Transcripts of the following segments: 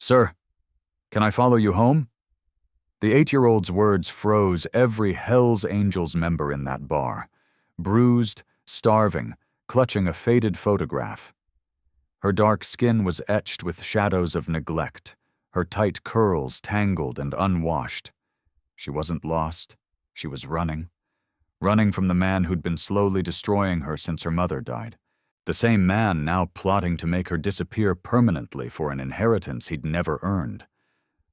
Sir, can I follow you home? The 8-year-old's words froze every Hell's Angels member in that bar, bruised, starving, clutching a faded photograph. Her dark skin was etched with shadows of neglect, her tight curls tangled and unwashed. She wasn't lost. She was running from the man who'd been slowly destroying her since her mother died. The same man now plotting to make her disappear permanently for an inheritance he'd never earned.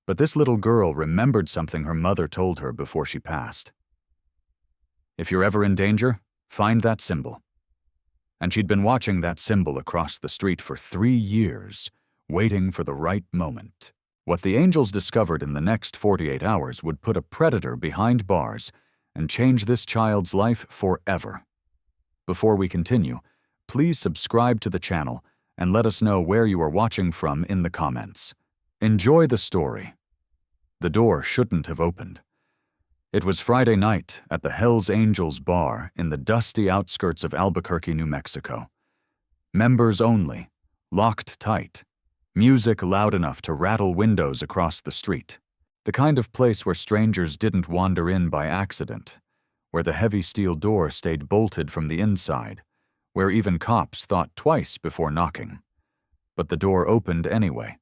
But this little girl remembered something her mother told her before she passed. If you're ever in danger, find that symbol. And she'd been watching that symbol across the street for 3 years, waiting for the right moment. What the Angels discovered in the next 48 hours would put a predator behind bars and change this child's life forever. Before we continue, please subscribe to the channel and let us know where you are watching from in the comments. Enjoy the story. The door shouldn't have opened. It was Friday night at the Hell's Angels bar in the dusty outskirts of Albuquerque, New Mexico. Members only, locked tight, music loud enough to rattle windows across the street. The kind of place where strangers didn't wander in by accident, where the heavy steel door stayed bolted from the inside, where even cops thought twice before knocking. But the door opened anyway.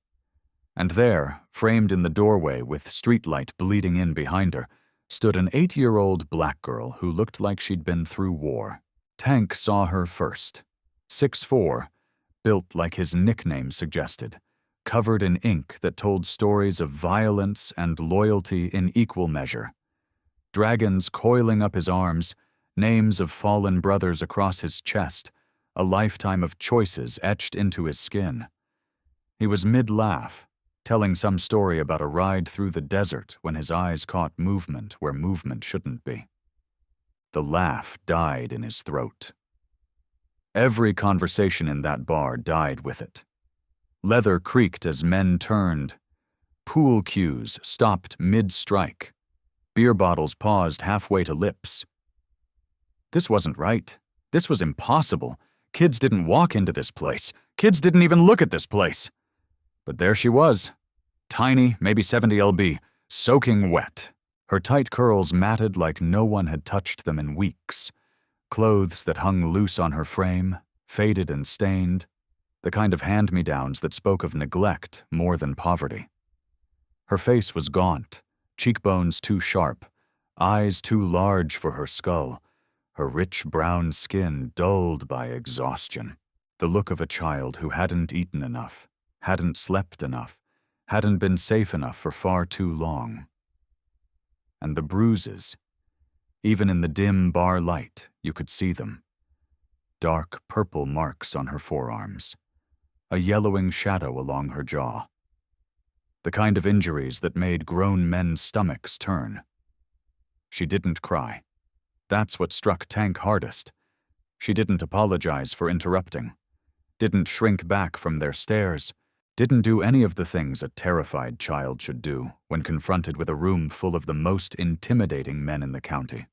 And there, framed in the doorway with streetlight bleeding in behind her, stood an 8-year-old black girl who looked like she'd been through war. Tank saw her first. 6'4", built like his nickname suggested, covered in ink that told stories of violence and loyalty in equal measure. Dragons coiling up his arms, names of fallen brothers across his chest, a lifetime of choices etched into his skin. He was mid-laugh, telling some story about a ride through the desert when his eyes caught movement where movement shouldn't be. The laugh died in his throat. Every conversation in that bar died with it. Leather creaked as men turned. Pool cues stopped mid-strike. Beer bottles paused halfway to lips. This wasn't right. This was impossible. Kids didn't walk into this place. Kids didn't even look at this place. But there she was, tiny, maybe 70 lb, soaking wet. Her tight curls matted like no one had touched them in weeks. Clothes that hung loose on her frame, faded and stained. The kind of hand-me-downs that spoke of neglect more than poverty. Her face was gaunt, cheekbones too sharp, eyes too large for her skull, her rich brown skin dulled by exhaustion. The look of a child who hadn't eaten enough, hadn't slept enough, hadn't been safe enough for far too long. And the bruises. Even in the dim bar light, you could see them. Dark purple marks on her forearms. A yellowing shadow along her jaw. The kind of injuries that made grown men's stomachs turn. She didn't cry. That's what struck Tank hardest. She didn't apologize for interrupting. Didn't shrink back from their stares. Didn't do any of the things a terrified child should do when confronted with a room full of the most intimidating men in the county.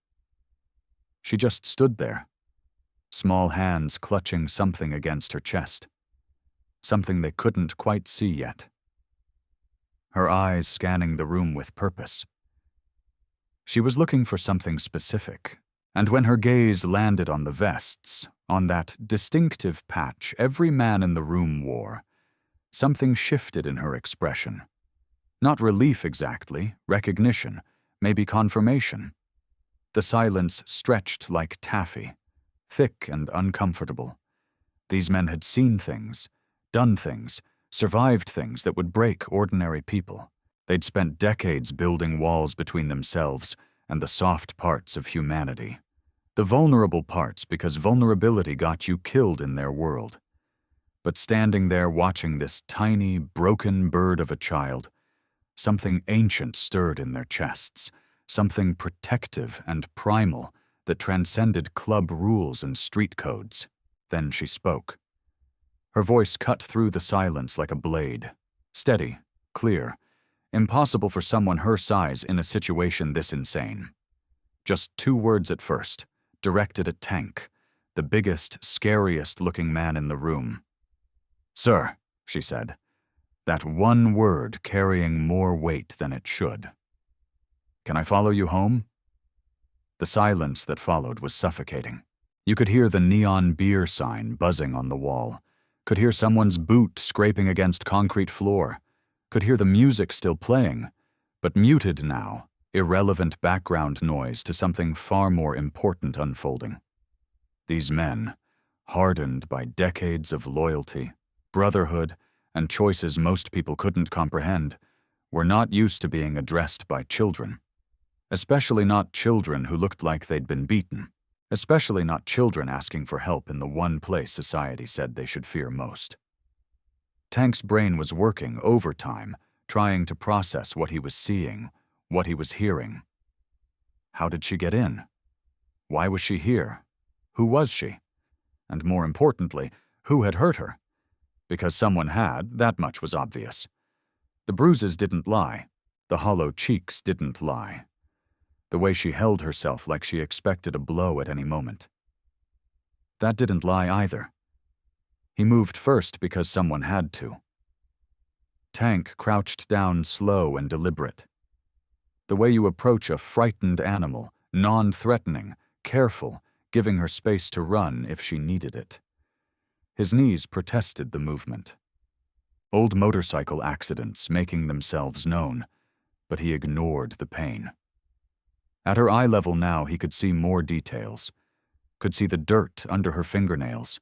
She just stood there, small hands clutching something against her chest. Something they couldn't quite see yet. Her eyes scanning the room with purpose. She was looking for something specific, and when her gaze landed on the vests, on that distinctive patch every man in the room wore, something shifted in her expression. Not relief exactly, recognition, maybe confirmation. The silence stretched like taffy, thick and uncomfortable. These men had seen things, done things, survived things that would break ordinary people. They'd spent decades building walls between themselves and the soft parts of humanity. The vulnerable parts because vulnerability got you killed in their world. But standing there watching this tiny, broken bird of a child, something ancient stirred in their chests, something protective and primal that transcended club rules and street codes. Then she spoke. Her voice cut through the silence like a blade, steady, clear, impossible for someone her size in a situation this insane. Just 2 words at first, directed at Tank, the biggest, scariest-looking man in the room. "Sir," she said, That one word carrying more weight than it should. "Can I follow you home?" The silence that followed was suffocating. You could hear the neon beer sign buzzing on the wall, could hear someone's boot scraping against concrete floor, could hear the music still playing, but muted now, irrelevant background noise to something far more important unfolding. These men, hardened by decades of loyalty, brotherhood, and choices most people couldn't comprehend, were not used to being addressed by children. Especially not children who looked like they'd been beaten. Especially not children asking for help in the one place society said they should fear most. Tank's brain was working overtime, trying to process what he was seeing, what he was hearing. How did she get in? Why was she here? Who was she? And more importantly, who had hurt her? Because someone had, that much was obvious. The bruises didn't lie. The hollow cheeks didn't lie. The way she held herself like she expected a blow at any moment. That didn't lie either. He moved first because someone had to. Tank crouched down slow and deliberate. The way you approach a frightened animal, non-threatening, careful, giving her space to run if she needed it. His knees protested the movement. Old motorcycle accidents making themselves known, but he ignored the pain. At her eye level now, he could see more details. Could see the dirt under her fingernails.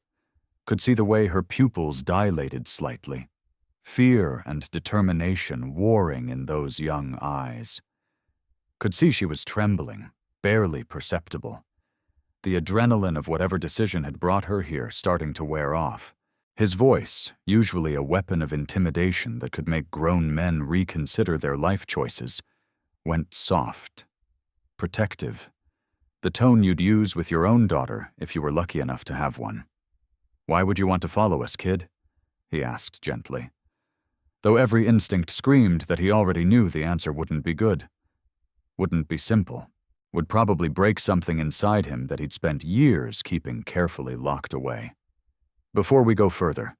Could see the way her pupils dilated slightly. Fear and determination warring in those young eyes. Could see she was trembling, barely perceptible. The adrenaline of whatever decision had brought her here starting to wear off. His voice, usually a weapon of intimidation that could make grown men reconsider their life choices, went soft. Protective. The tone you'd use with your own daughter if you were lucky enough to have one. "Why would you want to follow us, kid?" he asked gently. Though every instinct screamed that he already knew the answer wouldn't be good. Wouldn't be simple. Would probably break something inside him that he'd spent years keeping carefully locked away. Before we go further,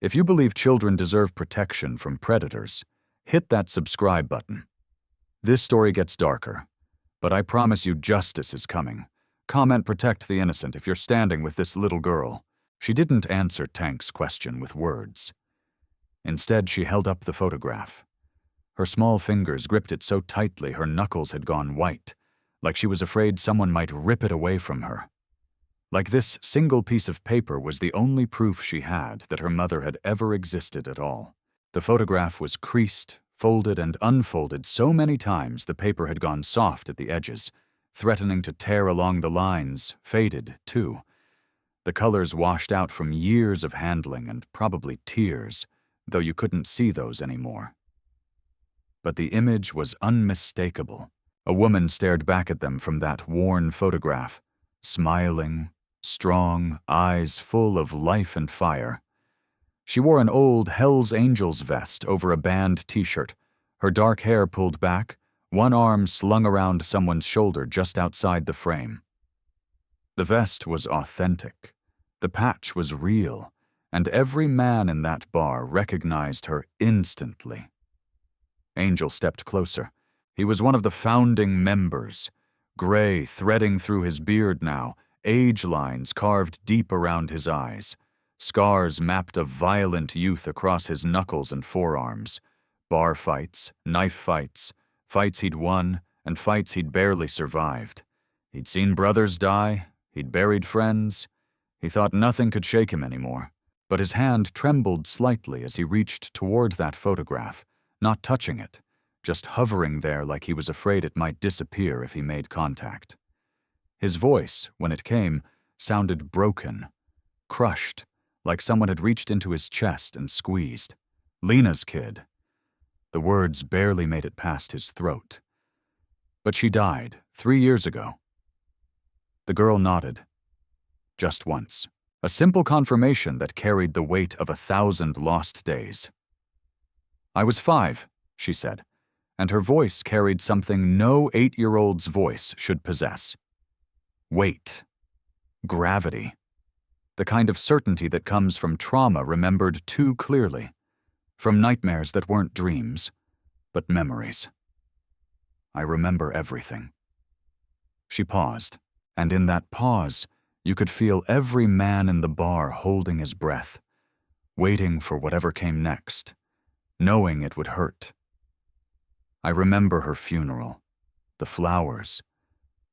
if you believe children deserve protection from predators, hit that subscribe button. This story gets darker. But I promise you justice is coming. Comment "Protect the innocent" if you're standing with this little girl. She didn't answer Tank's question with words. Instead, she held up the photograph. Her small fingers gripped it so tightly her knuckles had gone white, like she was afraid someone might rip it away from her. Like this single piece of paper was the only proof she had that her mother had ever existed at all. The photograph was creased, folded and unfolded so many times the paper had gone soft at the edges, threatening to tear along the lines, faded, too. The colors washed out from years of handling and probably tears, though you couldn't see those anymore. But the image was unmistakable. A woman stared back at them from that worn photograph, smiling, strong, eyes full of life and fire. She wore an old Hell's Angels vest over a band t-shirt, her dark hair pulled back, one arm slung around someone's shoulder just outside the frame. The vest was authentic. The patch was real, and every man in that bar recognized her instantly. Angel stepped closer. He was one of the founding members, gray threading through his beard now, age lines carved deep around his eyes. Scars mapped a violent youth across his knuckles and forearms. Bar fights, knife fights, fights he'd won, and fights he'd barely survived. He'd seen brothers die, he'd buried friends. He thought nothing could shake him anymore. But his hand trembled slightly as he reached toward that photograph, not touching it, just hovering there like he was afraid it might disappear if he made contact. His voice, when it came, sounded broken, crushed, like someone had reached into his chest and squeezed. "Lena's kid." The words barely made it past his throat. "But she died 3 years ago." The girl nodded. Just once. A simple confirmation that carried the weight of 1,000 lost days. "I was 5, she said, and her voice carried something no 8-year-old's voice should possess. Weight. Gravity. The kind of certainty that comes from trauma remembered too clearly. from nightmares that weren't dreams, but memories. I remember everything. She paused, and in that pause, you could feel every man in the bar holding his breath, waiting for whatever came next, knowing it would hurt. I remember her funeral, the flowers,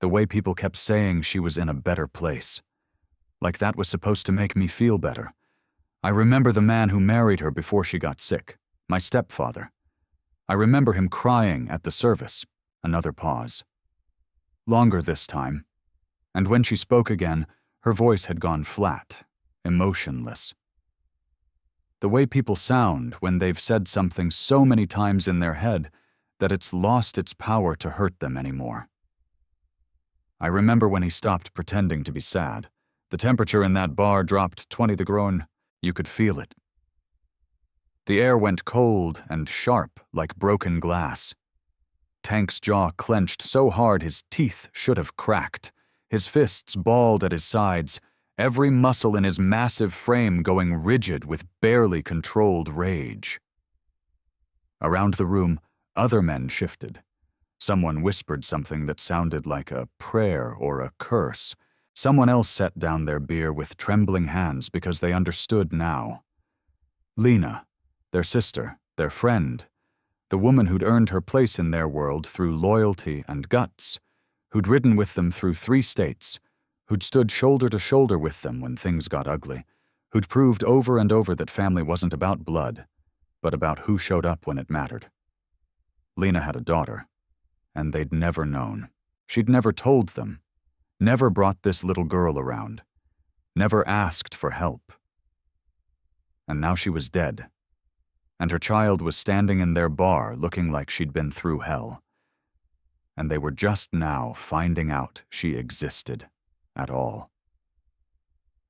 the way people kept saying she was in a better place, like that was supposed to make me feel better. I remember the man who married her before she got sick, my stepfather. I remember him crying at the service. Another pause. Longer this time, and when she spoke again, her voice had gone flat, emotionless. The way people sound when they've said something so many times in their head that it's lost its power to hurt them anymore. I remember when he stopped pretending to be sad. The temperature in that bar dropped 20 degrees. You could feel it. The air went cold and sharp like broken glass. Tank's jaw clenched so hard his teeth should have cracked, his fists balled at his sides, every muscle in his massive frame going rigid with barely controlled rage. Around the room, other men shifted. Someone whispered something that sounded like a prayer or a curse. Someone else set down their beer with trembling hands because they understood now. Lena, their sister, their friend, the woman who'd earned her place in their world through loyalty and guts, who'd ridden with them through 3 states, who'd stood shoulder to shoulder with them when things got ugly, who'd proved over and over that family wasn't about blood, but about who showed up when it mattered. Lena had a daughter, and they'd never known. She'd never told them, never brought this little girl around, never asked for help. And now she was dead, and her child was standing in their bar looking like she'd been through hell. And they were just now finding out she existed at all.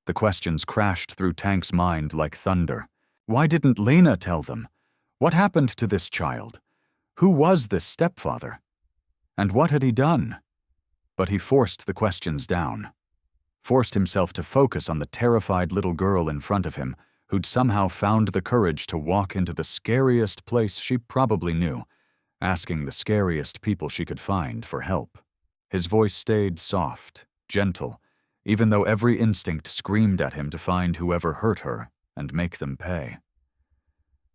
The questions crashed through Tank's mind like thunder. Why didn't Lena tell them? What happened to this child? Who was this stepfather? And what had he done? But he forced the questions down, forced himself to focus on the terrified little girl in front of him who'd somehow found the courage to walk into the scariest place she probably knew, asking the scariest people she could find for help. His voice stayed soft, gentle, even though every instinct screamed at him to find whoever hurt her and make them pay.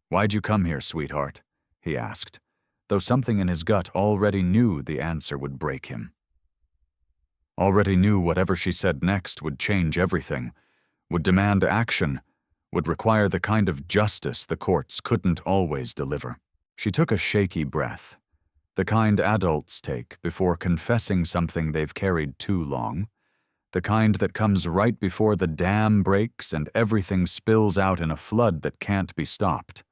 "Why'd you come here, sweetheart?" he asked, though something in his gut already knew the answer would break him. Already knew whatever she said next would change everything, would demand action, would require the kind of justice the courts couldn't always deliver. She took a shaky breath, the kind adults take before confessing something they've carried too long, the kind that comes right before the dam breaks and everything spills out in a flood that can't be stopped.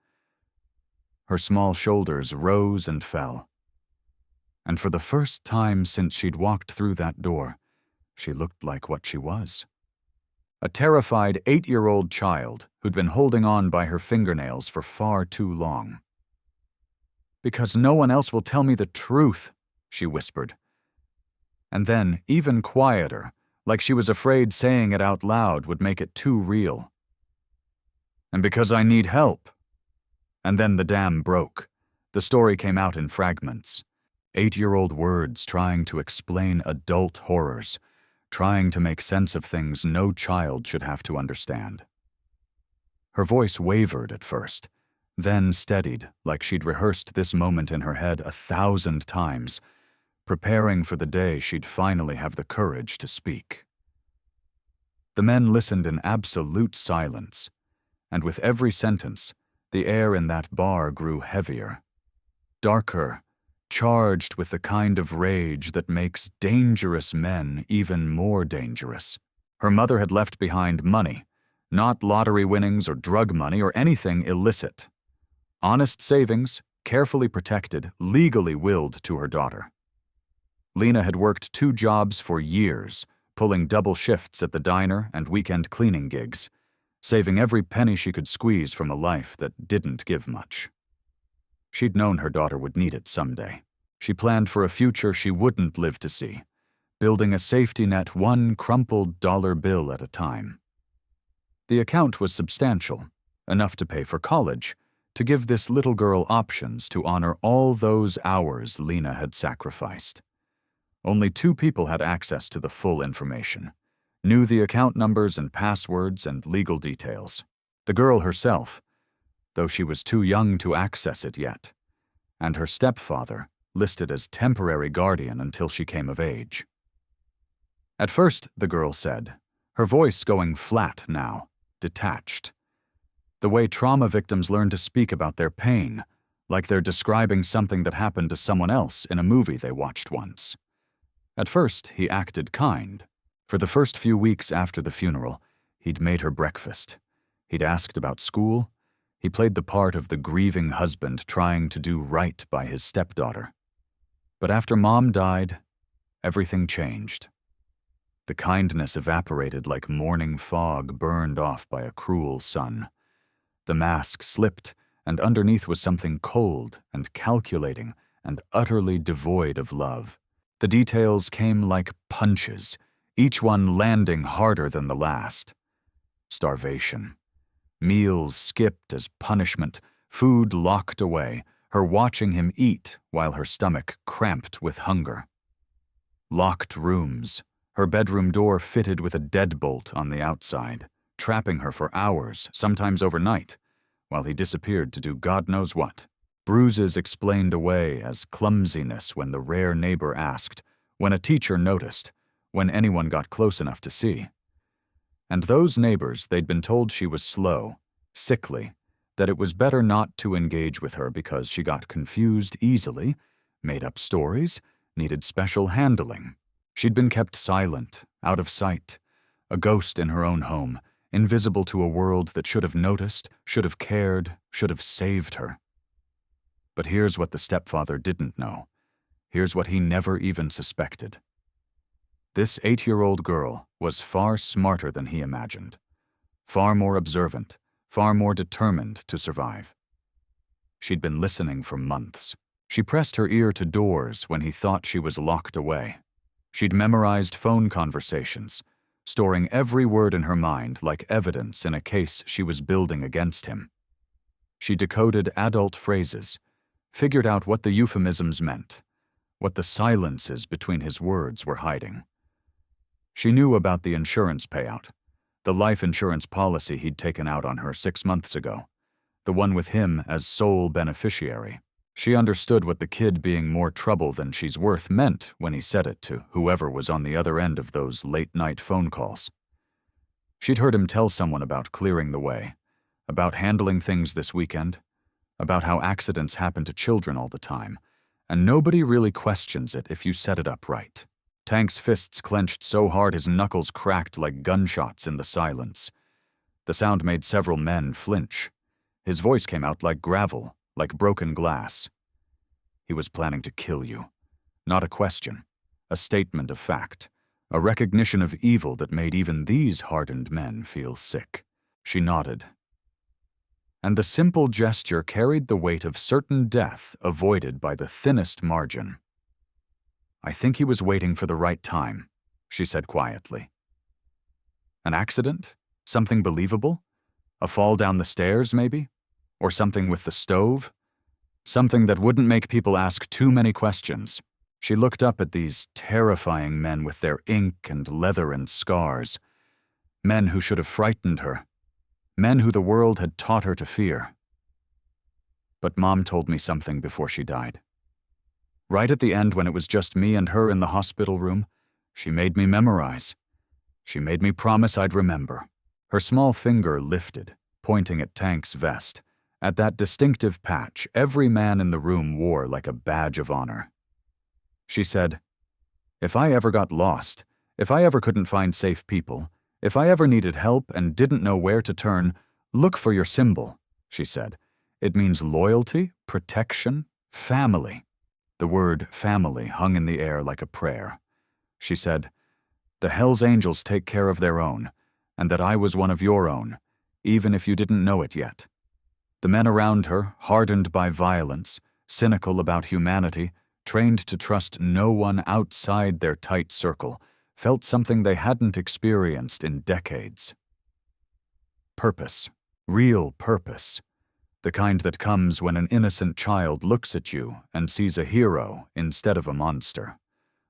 Her small shoulders rose and fell. And for the first time since she'd walked through that door, she looked like what she was. A terrified 8-year-old child who'd been holding on by her fingernails for far too long. "Because no one else will tell me the truth," she whispered. And then, even quieter, like she was afraid saying it out loud would make it too real. "And because I need help." And then the dam broke. The story came out in fragments. 8-year-old words trying to explain adult horrors, trying to make sense of things no child should have to understand. Her voice wavered at first, then steadied like she'd rehearsed this moment in her head 1,000 times, preparing for the day she'd finally have the courage to speak. The men listened in absolute silence, and with every sentence, the air in that bar grew heavier, darker, charged with the kind of rage that makes dangerous men even more dangerous. Her mother had left behind money, not lottery winnings or drug money or anything illicit. Honest savings, carefully protected, legally willed to her daughter. Lena had worked 2 jobs for years, pulling double shifts at the diner and weekend cleaning gigs, saving every penny she could squeeze from a life that didn't give much. She'd known her daughter would need it someday. She planned for a future she wouldn't live to see, building a safety net 1 crumpled dollar bill at a time. The account was substantial, enough to pay for college, to give this little girl options to honor all those hours Lena had sacrificed. Only 2 people had access to the full information, knew the account numbers and passwords and legal details. The girl herself, though she was too young to access it yet, and her stepfather, listed as temporary guardian until she came of age. At first, the girl said, her voice going flat now, detached. The way trauma victims learn to speak about their pain, like they're describing something that happened to someone else in a movie they watched once. At first, he acted kind. For the first few weeks after the funeral, he'd made her breakfast. He'd asked about school. He played the part of the grieving husband trying to do right by his stepdaughter. But after Mom died, everything changed. The kindness evaporated like morning fog burned off by a cruel sun. The mask slipped, and underneath was something cold and calculating and utterly devoid of love. The details came like punches, each one landing harder than the last. Starvation. Meals skipped as punishment, food locked away, her watching him eat while her stomach cramped with hunger. Locked rooms, her bedroom door fitted with a deadbolt on the outside, trapping her for hours, sometimes overnight, while he disappeared to do God knows what. Bruises explained away as clumsiness when the rare neighbor asked, when a teacher noticed, when anyone got close enough to see. And those neighbors, they'd been told she was slow, sickly, that it was better not to engage with her because she got confused easily, made up stories, needed special handling. She'd been kept silent, out of sight, a ghost in her own home, invisible to a world that should have noticed, should have cared, should have saved her. But here's what the stepfather didn't know. Here's what he never even suspected. This 8-year-old girl was far smarter than he imagined, far more observant, far more determined to survive. She'd been listening for months. She pressed her ear to doors when he thought she was locked away. She'd memorized phone conversations, storing every word in her mind like evidence in a case she was building against him. She decoded adult phrases, figured out what the euphemisms meant, what the silences between his words were hiding. She knew about the insurance payout, the life insurance policy he'd taken out on her 6 months ago, the one with him as sole beneficiary. She understood what the kid being more trouble than she's worth meant when he said it to whoever was on the other end of those late-night phone calls. She'd heard him tell someone about clearing the way, about handling things this weekend, about how accidents happen to children all the time, and nobody really questions it if you set it up right. Tank's fists clenched so hard his knuckles cracked like gunshots in the silence. The sound made several men flinch. His voice came out like gravel, like broken glass. He was planning to kill you. Not a question, a statement of fact, a recognition of evil that made even these hardened men feel sick. She nodded. And the simple gesture carried the weight of certain death avoided by the thinnest margin. I think he was waiting for the right time, she said quietly. An accident? Something believable? A fall down the stairs, maybe? Or something with the stove? Something that wouldn't make people ask too many questions. She looked up at these terrifying men with their ink and leather and scars. Men who should have frightened her. Men who the world had taught her to fear. But Mom told me something before she died. Right at the end when it was just me and her in the hospital room, she made me memorize. She made me promise I'd remember. Her small finger lifted, pointing at Tank's vest, at that distinctive patch every man in the room wore like a badge of honor. She said, "If I ever got lost, if I ever couldn't find safe people, if I ever needed help and didn't know where to turn, look for your symbol," she said. "It means loyalty, protection, family." The word family hung in the air like a prayer. She said, "The Hell's Angels take care of their own, and that I was one of your own, even if you didn't know it yet." The men around her, hardened by violence, cynical about humanity, trained to trust no one outside their tight circle, felt something they hadn't experienced in decades. Purpose, real purpose. The kind that comes when an innocent child looks at you and sees a hero instead of a monster.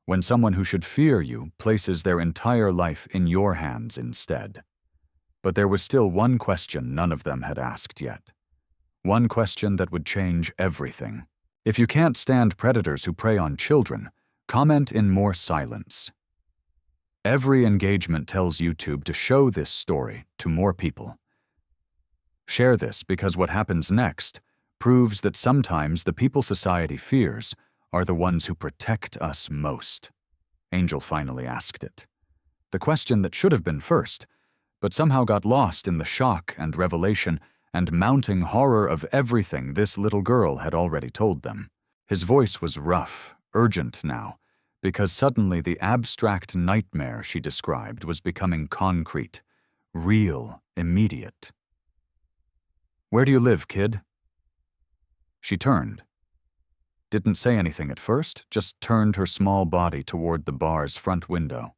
When someone who should fear you places their entire life in your hands instead. But there was still one question none of them had asked yet. One question that would change everything. If you can't stand predators who prey on children, comment in more silence. Every engagement tells YouTube to show this story to more people. Share this because what happens next proves that sometimes the people society fears are the ones who protect us most. Angel finally asked it. The question that should have been first, but somehow got lost in the shock and revelation and mounting horror of everything this little girl had already told them. His voice was rough, urgent now, because suddenly the abstract nightmare she described was becoming concrete, real, immediate. "Where do you live, kid?" She turned. Didn't say anything at first, just turned her small body toward the bar's front window.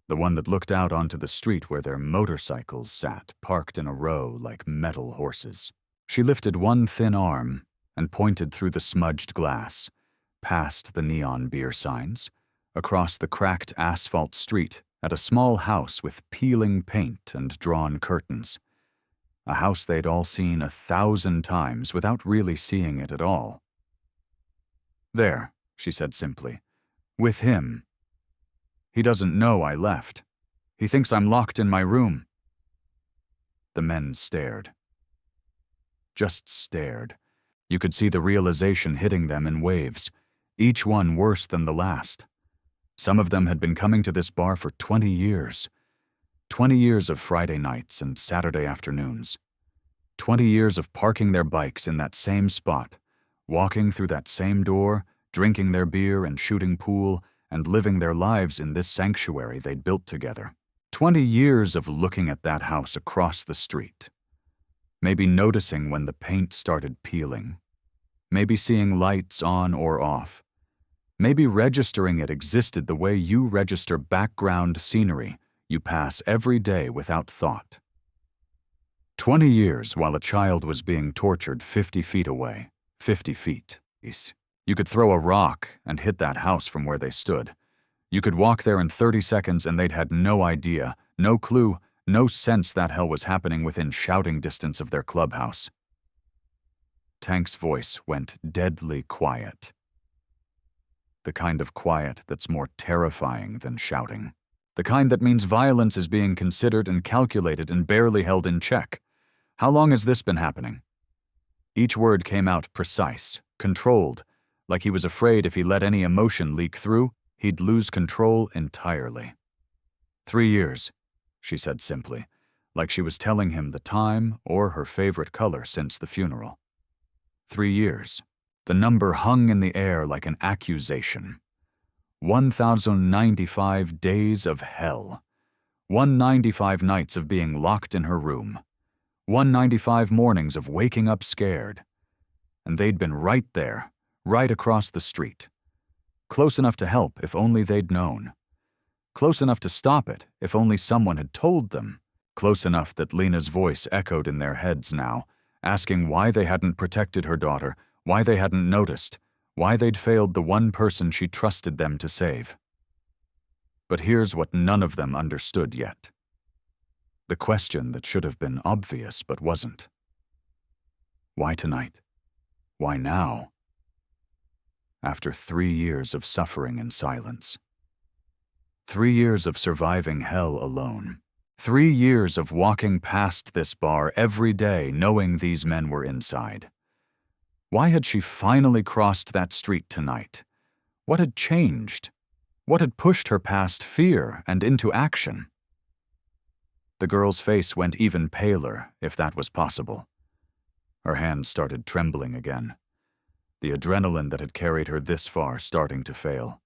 The one that looked out onto the street where their motorcycles sat, parked in a row like metal horses. She lifted one thin arm and pointed through the smudged glass, past the neon beer signs, across the cracked asphalt street at a small house with peeling paint and drawn curtains. A house they'd all seen 1,000 times without really seeing it at all. "There," she said simply. "With him. He doesn't know I left. He thinks I'm locked in my room." The men stared. Just stared. You could see the realization hitting them in waves, each one worse than the last. Some of them had been coming to this bar for 20 years. 20 years of Friday nights and Saturday afternoons. 20 years of parking their bikes in that same spot, walking through that same door, drinking their beer and shooting pool, and living their lives in this sanctuary they'd built together. 20 years of looking at that house across the street. Maybe noticing when the paint started peeling. Maybe seeing lights on or off. Maybe registering it existed the way you register background scenery you pass every day without thought. 20 years while a child was being tortured 50 feet away. 50 feet. You could throw a rock and hit that house from where they stood. You could walk there in 30 seconds and they'd had no idea, no clue, no sense that hell was happening within shouting distance of their clubhouse. Tank's voice went deadly quiet. The kind of quiet that's more terrifying than shouting. The kind that means violence is being considered and calculated and barely held in check. How long has this been happening? Each word came out precise, controlled, like he was afraid if he let any emotion leak through, he'd lose control entirely. 3 years, she said simply, like she was telling him the time or her favorite color since the funeral. 3 years. The number hung in the air like an accusation. 1,095 days of hell. 195 nights of being locked in her room. 195 mornings of waking up scared. And they'd been right there, right across the street. Close enough to help if only they'd known. Close enough to stop it if only someone had told them. Close enough that Lena's voice echoed in their heads now, asking why they hadn't protected her daughter, why they hadn't noticed, why they'd failed the one person she trusted them to save. But here's what none of them understood yet. The question that should have been obvious but wasn't. Why tonight? Why now? After 3 years of suffering in silence. 3 years of surviving hell alone. 3 years of walking past this bar every day knowing these men were inside. Why had she finally crossed that street tonight? What had changed? What had pushed her past fear and into action? The girl's face went even paler, if that was possible. Her hands started trembling again. The adrenaline that had carried her this far starting to fail.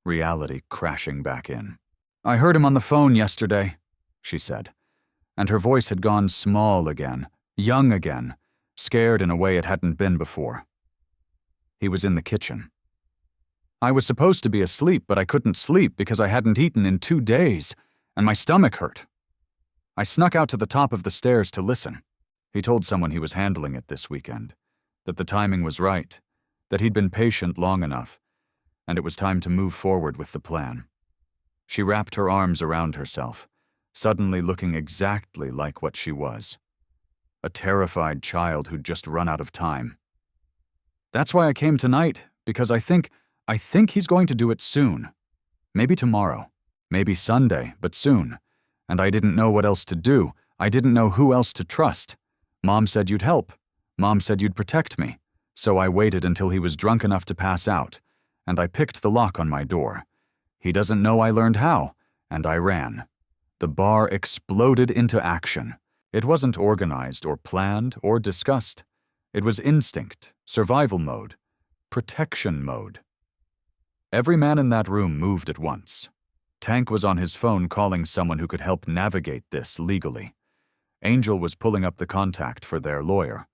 Reality crashing back in. "I heard him on the phone yesterday," she said, and her voice had gone small again, young again, scared in a way it hadn't been before. He was in the kitchen. "I was supposed to be asleep, but I couldn't sleep because I hadn't eaten in 2 days, and my stomach hurt. I snuck out to the top of the stairs to listen. He told someone he was handling it this weekend, that the timing was right, that he'd been patient long enough, and it was time to move forward with the plan. She wrapped her arms around herself, suddenly looking exactly like what she was. A terrified child who'd just run out of time. "That's why I came tonight, because I think he's going to do it soon. Maybe tomorrow, maybe Sunday, but soon. And I didn't know what else to do. I didn't know who else to trust. Mom said you'd help. Mom said you'd protect me. So I waited until he was drunk enough to pass out, and I picked the lock on my door. He doesn't know I learned how, and I ran." The bar exploded into action. It wasn't organized or planned or discussed. It was instinct, survival mode, protection mode. Every man in that room moved at once. Tank was on his phone calling someone who could help navigate this legally. Angel was pulling up the contact for their lawyer,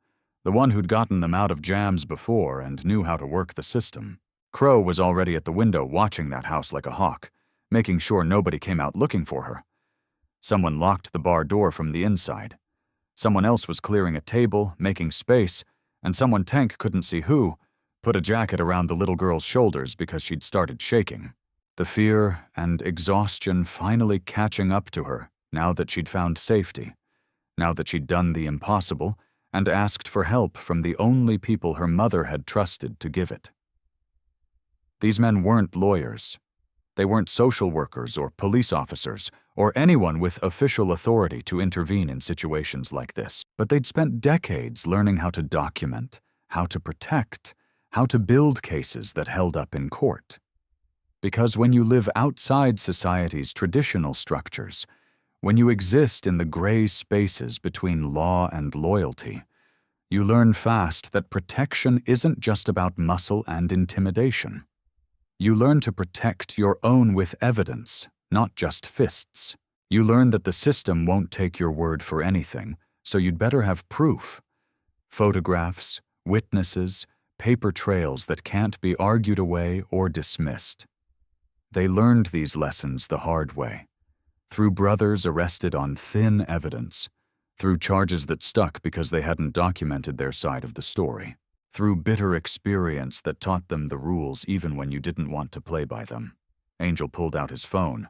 the one who'd gotten them out of jams before and knew how to work the system. Crow was already at the window watching that house like a hawk, making sure nobody came out looking for her. Someone locked the bar door from the inside. Someone else was clearing a table, making space, and someone Tank couldn't see who put a jacket around the little girl's shoulders because she'd started shaking. The fear and exhaustion finally catching up to her now that she'd found safety, now that she'd done the impossible and asked for help from the only people her mother had trusted to give it. These men weren't lawyers. They weren't social workers or police officers or anyone with official authority to intervene in situations like this, but they'd spent decades learning how to document, how to protect, how to build cases that held up in court. Because when you live outside society's traditional structures, when you exist in the gray spaces between law and loyalty, you learn fast that protection isn't just about muscle and intimidation. You learn to protect your own with evidence, not just fists. You learn that the system won't take your word for anything, so you'd better have proof. Photographs, witnesses, paper trails that can't be argued away or dismissed. They learned these lessons the hard way, through brothers arrested on thin evidence, through charges that stuck because they hadn't documented their side of the story, through bitter experience that taught them the rules even when you didn't want to play by them. Angel pulled out his phone,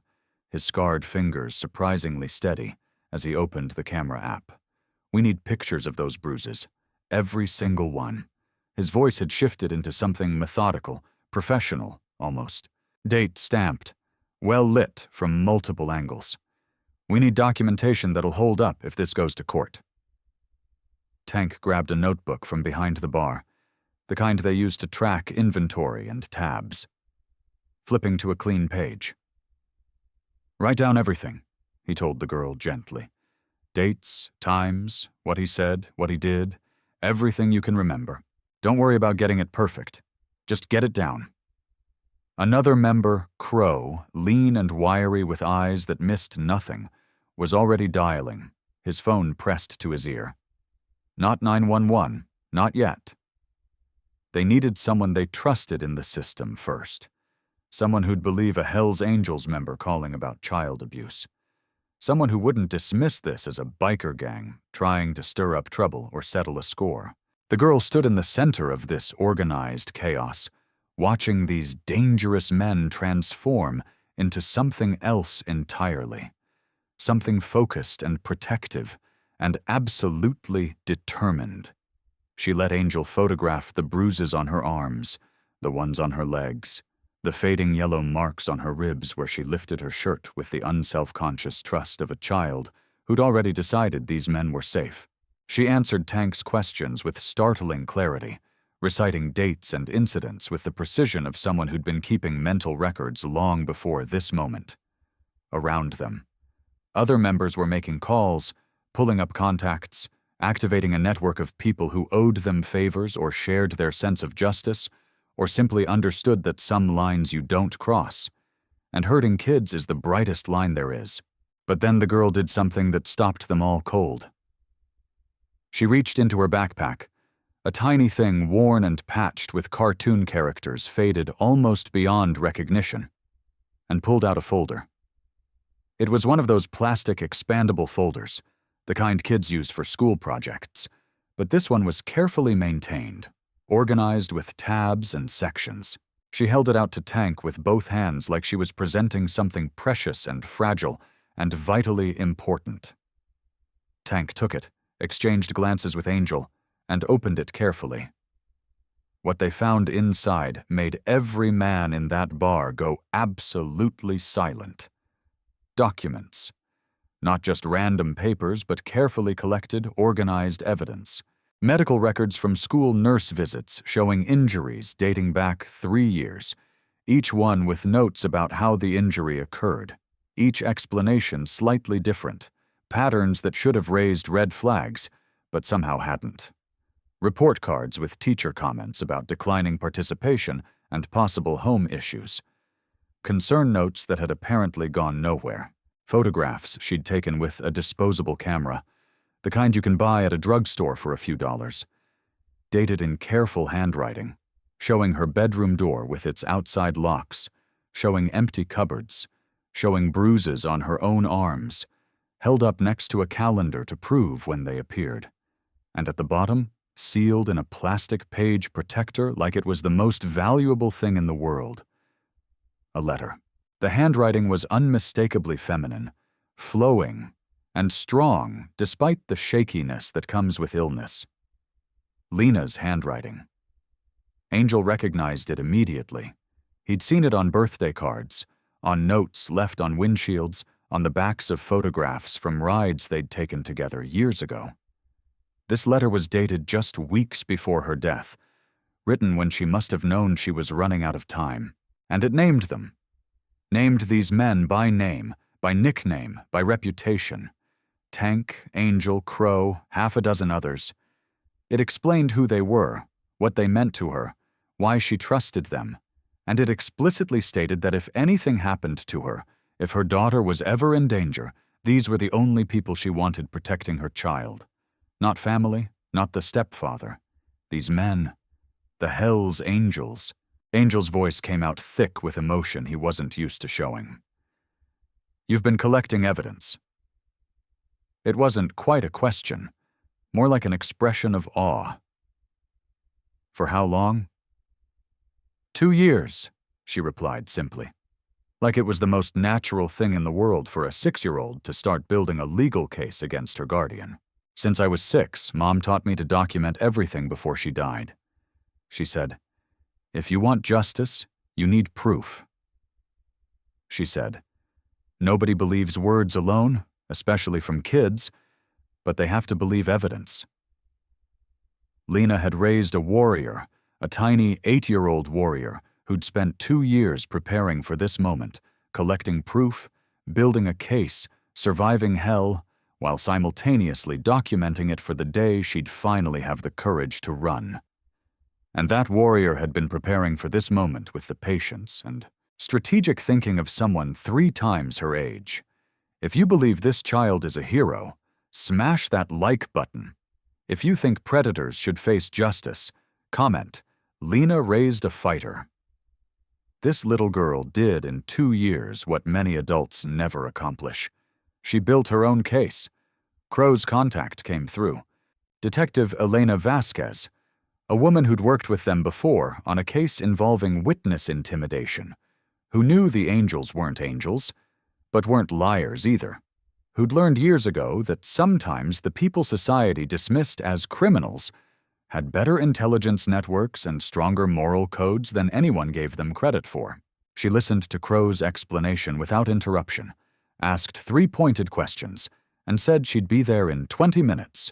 his scarred fingers surprisingly steady as he opened the camera app. "We need pictures of those bruises, every single one." His voice had shifted into something methodical, professional, almost. Date stamped, well lit from multiple angles. "We need documentation that'll hold up if this goes to court." Tank grabbed a notebook from behind the bar, the kind they use to track inventory and tabs. Flipping to a clean page. "Write down everything," he told the girl gently. "Dates, times, what he said, what he did, everything you can remember. Don't worry about getting it perfect. Just get it down." Another member, Crow, lean and wiry with eyes that missed nothing, was already dialing, his phone pressed to his ear. Not 911, not yet. They needed someone they trusted in the system first. Someone who'd believe a Hells Angels member calling about child abuse. Someone who wouldn't dismiss this as a biker gang trying to stir up trouble or settle a score. The girl stood in the center of this organized chaos, watching these dangerous men transform into something else entirely. Something focused and protective and absolutely determined. She let Angel photograph the bruises on her arms, the ones on her legs, the fading yellow marks on her ribs where she lifted her shirt with the unself-conscious trust of a child who'd already decided these men were safe. She answered Tank's questions with startling clarity, reciting dates and incidents with the precision of someone who'd been keeping mental records long before this moment. Around them, other members were making calls, pulling up contacts, activating a network of people who owed them favors or shared their sense of justice, or simply understood that some lines you don't cross. And hurting kids is the brightest line there is. But then the girl did something that stopped them all cold. She reached into her backpack, a tiny thing worn and patched with cartoon characters faded almost beyond recognition, and pulled out a folder. It was one of those plastic expandable folders, the kind kids use for school projects, but this one was carefully maintained, organized with tabs and sections. She held it out to Tank with both hands like she was presenting something precious and fragile and vitally important. Tank took it, exchanged glances with Angel, and opened it carefully. What they found inside made every man in that bar go absolutely silent. Documents. Not just random papers, but carefully collected, organized evidence. Medical records from school nurse visits showing injuries dating back 3 years, each one with notes about how the injury occurred, each explanation slightly different, patterns that should have raised red flags, but somehow hadn't. Report cards with teacher comments about declining participation and possible home issues. Concern notes that had apparently gone nowhere. Photographs she'd taken with a disposable camera, the kind you can buy at a drugstore for a few dollars. Dated in careful handwriting, showing her bedroom door with its outside locks, showing empty cupboards, showing bruises on her own arms, held up next to a calendar to prove when they appeared. And at the bottom, sealed in a plastic page protector like it was the most valuable thing in the world. A letter. The handwriting was unmistakably feminine, flowing, and strong despite the shakiness that comes with illness. Lena's handwriting. Angel recognized it immediately. He'd seen it on birthday cards, on notes left on windshields, on the backs of photographs from rides they'd taken together years ago. This letter was dated just weeks before her death, written when she must have known she was running out of time, and it named them. Named these men by name, by nickname, by reputation. Tank, Angel, Crow, half a dozen others. It explained who they were, what they meant to her, why she trusted them, and it explicitly stated that if anything happened to her, if her daughter was ever in danger, these were the only people she wanted protecting her child. Not family, not the stepfather. These men, the Hell's Angels. Angel's voice came out thick with emotion he wasn't used to showing. You've been collecting evidence. It wasn't quite a question, more like an expression of awe. For how long? 2 years, she replied simply. Like it was the most natural thing in the world for a 6-year-old to start building a legal case against her guardian. Since I was 6, Mom taught me to document everything before she died. She said, "If you want justice, you need proof." She said, "Nobody believes words alone, especially from kids, but they have to believe evidence." Lena had raised a warrior, a tiny 8-year-old warrior who'd spent 2 years preparing for this moment, collecting proof, building a case, surviving hell, while simultaneously documenting it for the day she'd finally have the courage to run. And that warrior had been preparing for this moment with the patience and strategic thinking of someone 3 times her age. If you believe this child is a hero, smash that like button. If you think predators should face justice, comment, "Lena raised a fighter." This little girl did in 2 years what many adults never accomplish. She built her own case. Crow's contact came through. Detective Elena Vasquez, a woman who'd worked with them before on a case involving witness intimidation, who knew the Angels weren't angels, but weren't liars either, who'd learned years ago that sometimes the people society dismissed as criminals had better intelligence networks and stronger moral codes than anyone gave them credit for. She listened to Crow's explanation without interruption, asked 3 pointed questions, and said she'd be there in 20 minutes.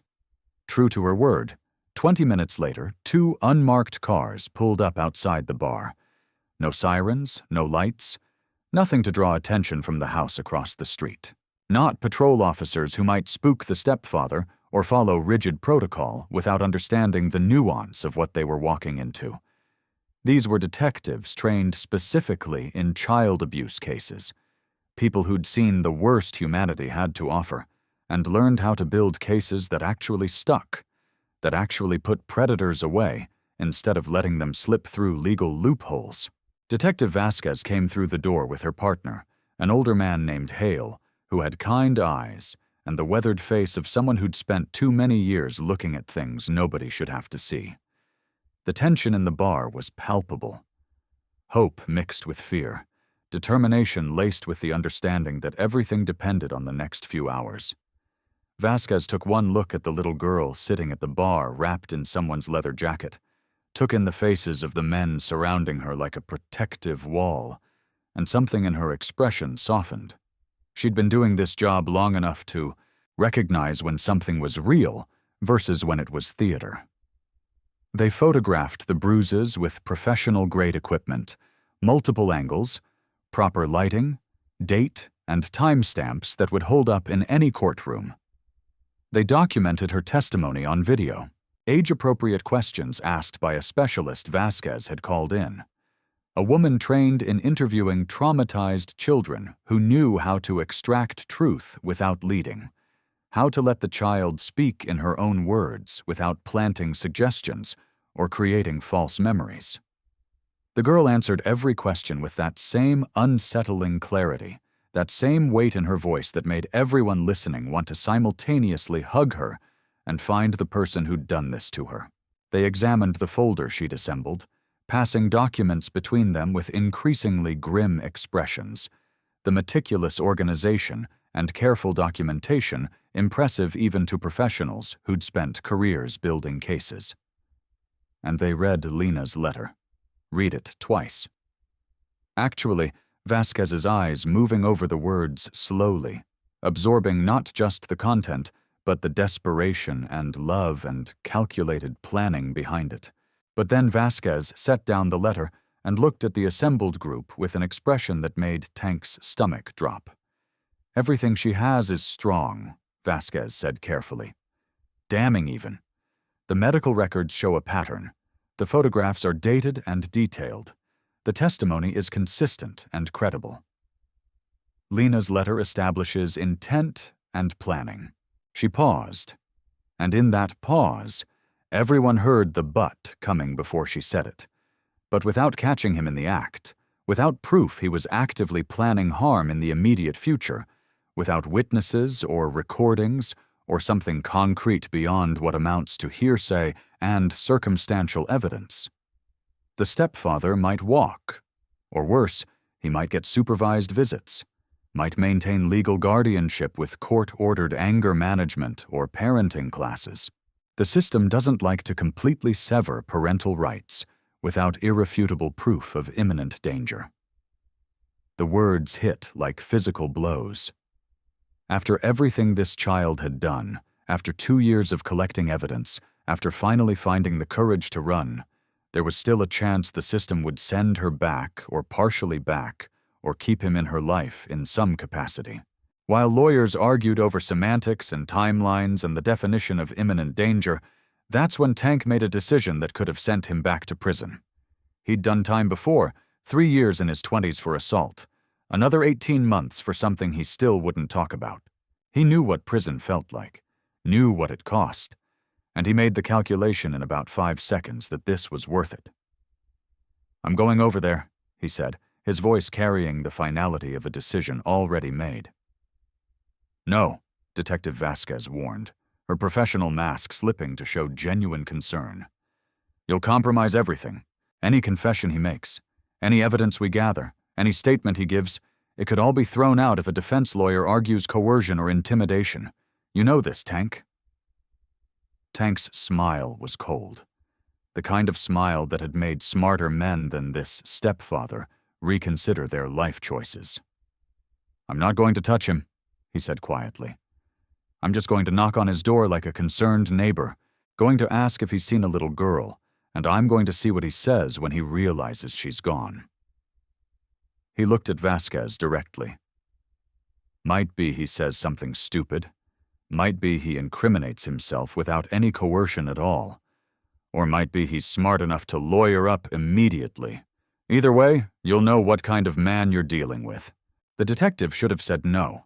True to her word, 20 minutes later, 2 unmarked cars pulled up outside the bar. No sirens, no lights, nothing to draw attention from the house across the street. Not patrol officers who might spook the stepfather or follow rigid protocol without understanding the nuance of what they were walking into. These were detectives trained specifically in child abuse cases, people who'd seen the worst humanity had to offer, and learned how to build cases that actually stuck, that actually put predators away instead of letting them slip through legal loopholes. Detective Vasquez came through the door with her partner, an older man named Hale, who had kind eyes, and the weathered face of someone who'd spent too many years looking at things nobody should have to see. The tension in the bar was palpable. Hope mixed with fear, determination laced with the understanding that everything depended on the next few hours. Vasquez took one look at the little girl sitting at the bar wrapped in someone's leather jacket, took in the faces of the men surrounding her like a protective wall, and something in her expression softened. She'd been doing this job long enough to recognize when something was real versus when it was theater. They photographed the bruises with professional-grade equipment, multiple angles, proper lighting, date, and timestamps that would hold up in any courtroom. They documented her testimony on video, age-appropriate questions asked by a specialist Vasquez had called in, a woman trained in interviewing traumatized children who knew how to extract truth without leading, how to let the child speak in her own words without planting suggestions or creating false memories. The girl answered every question with that same unsettling clarity, that same weight in her voice that made everyone listening want to simultaneously hug her and find the person who'd done this to her. They examined the folder she'd assembled, passing documents between them with increasingly grim expressions, the meticulous organization and careful documentation impressive even to professionals who'd spent careers building cases. And they read Lena's letter. Read it twice. Actually, Vasquez's eyes moving over the words slowly, absorbing not just the content, but the desperation and love and calculated planning behind it. But then Vasquez set down the letter and looked at the assembled group with an expression that made Tank's stomach drop. "Everything she has is strong," Vasquez said carefully. "Damning even. The medical records show a pattern. The photographs are dated and detailed. The testimony is consistent and credible." Lena's letter establishes intent and planning. She paused, and in that pause, everyone heard the "but" coming before she said it. But without catching him in the act, without proof he was actively planning harm in the immediate future, without witnesses or recordings or something concrete beyond what amounts to hearsay and circumstantial evidence. The stepfather might walk, or worse, he might get supervised visits, might maintain legal guardianship with court-ordered anger management or parenting classes. The system doesn't like to completely sever parental rights without irrefutable proof of imminent danger. The words hit like physical blows. After everything this child had done, after 2 years of collecting evidence, after finally finding the courage to run, there was still a chance the system would send her back or partially back or keep him in her life in some capacity. While lawyers argued over semantics and timelines and the definition of imminent danger, that's when Tank made a decision that could have sent him back to prison. He'd done time before, 3 years in his 20s for assault, another 18 months for something he still wouldn't talk about. He knew what prison felt like, knew what it cost, and he made the calculation in about 5 seconds that this was worth it. "I'm going over there," he said, his voice carrying the finality of a decision already made. "No," Detective Vasquez warned, her professional mask slipping to show genuine concern. "You'll compromise everything. Any confession he makes, any evidence we gather, any statement he gives, it could all be thrown out if a defense lawyer argues coercion or intimidation. You know this, Tank." Tank's smile was cold, the kind of smile that had made smarter men than this stepfather reconsider their life choices. "I'm not going to touch him," he said quietly. "I'm just going to knock on his door like a concerned neighbor, going to ask if he's seen a little girl, and I'm going to see what he says when he realizes she's gone." He looked at Vasquez directly. Might be he says something stupid. Might be he incriminates himself without any coercion at all. Or might be he's smart enough to lawyer up immediately. Either way, you'll know what kind of man you're dealing with. The detective should have said no.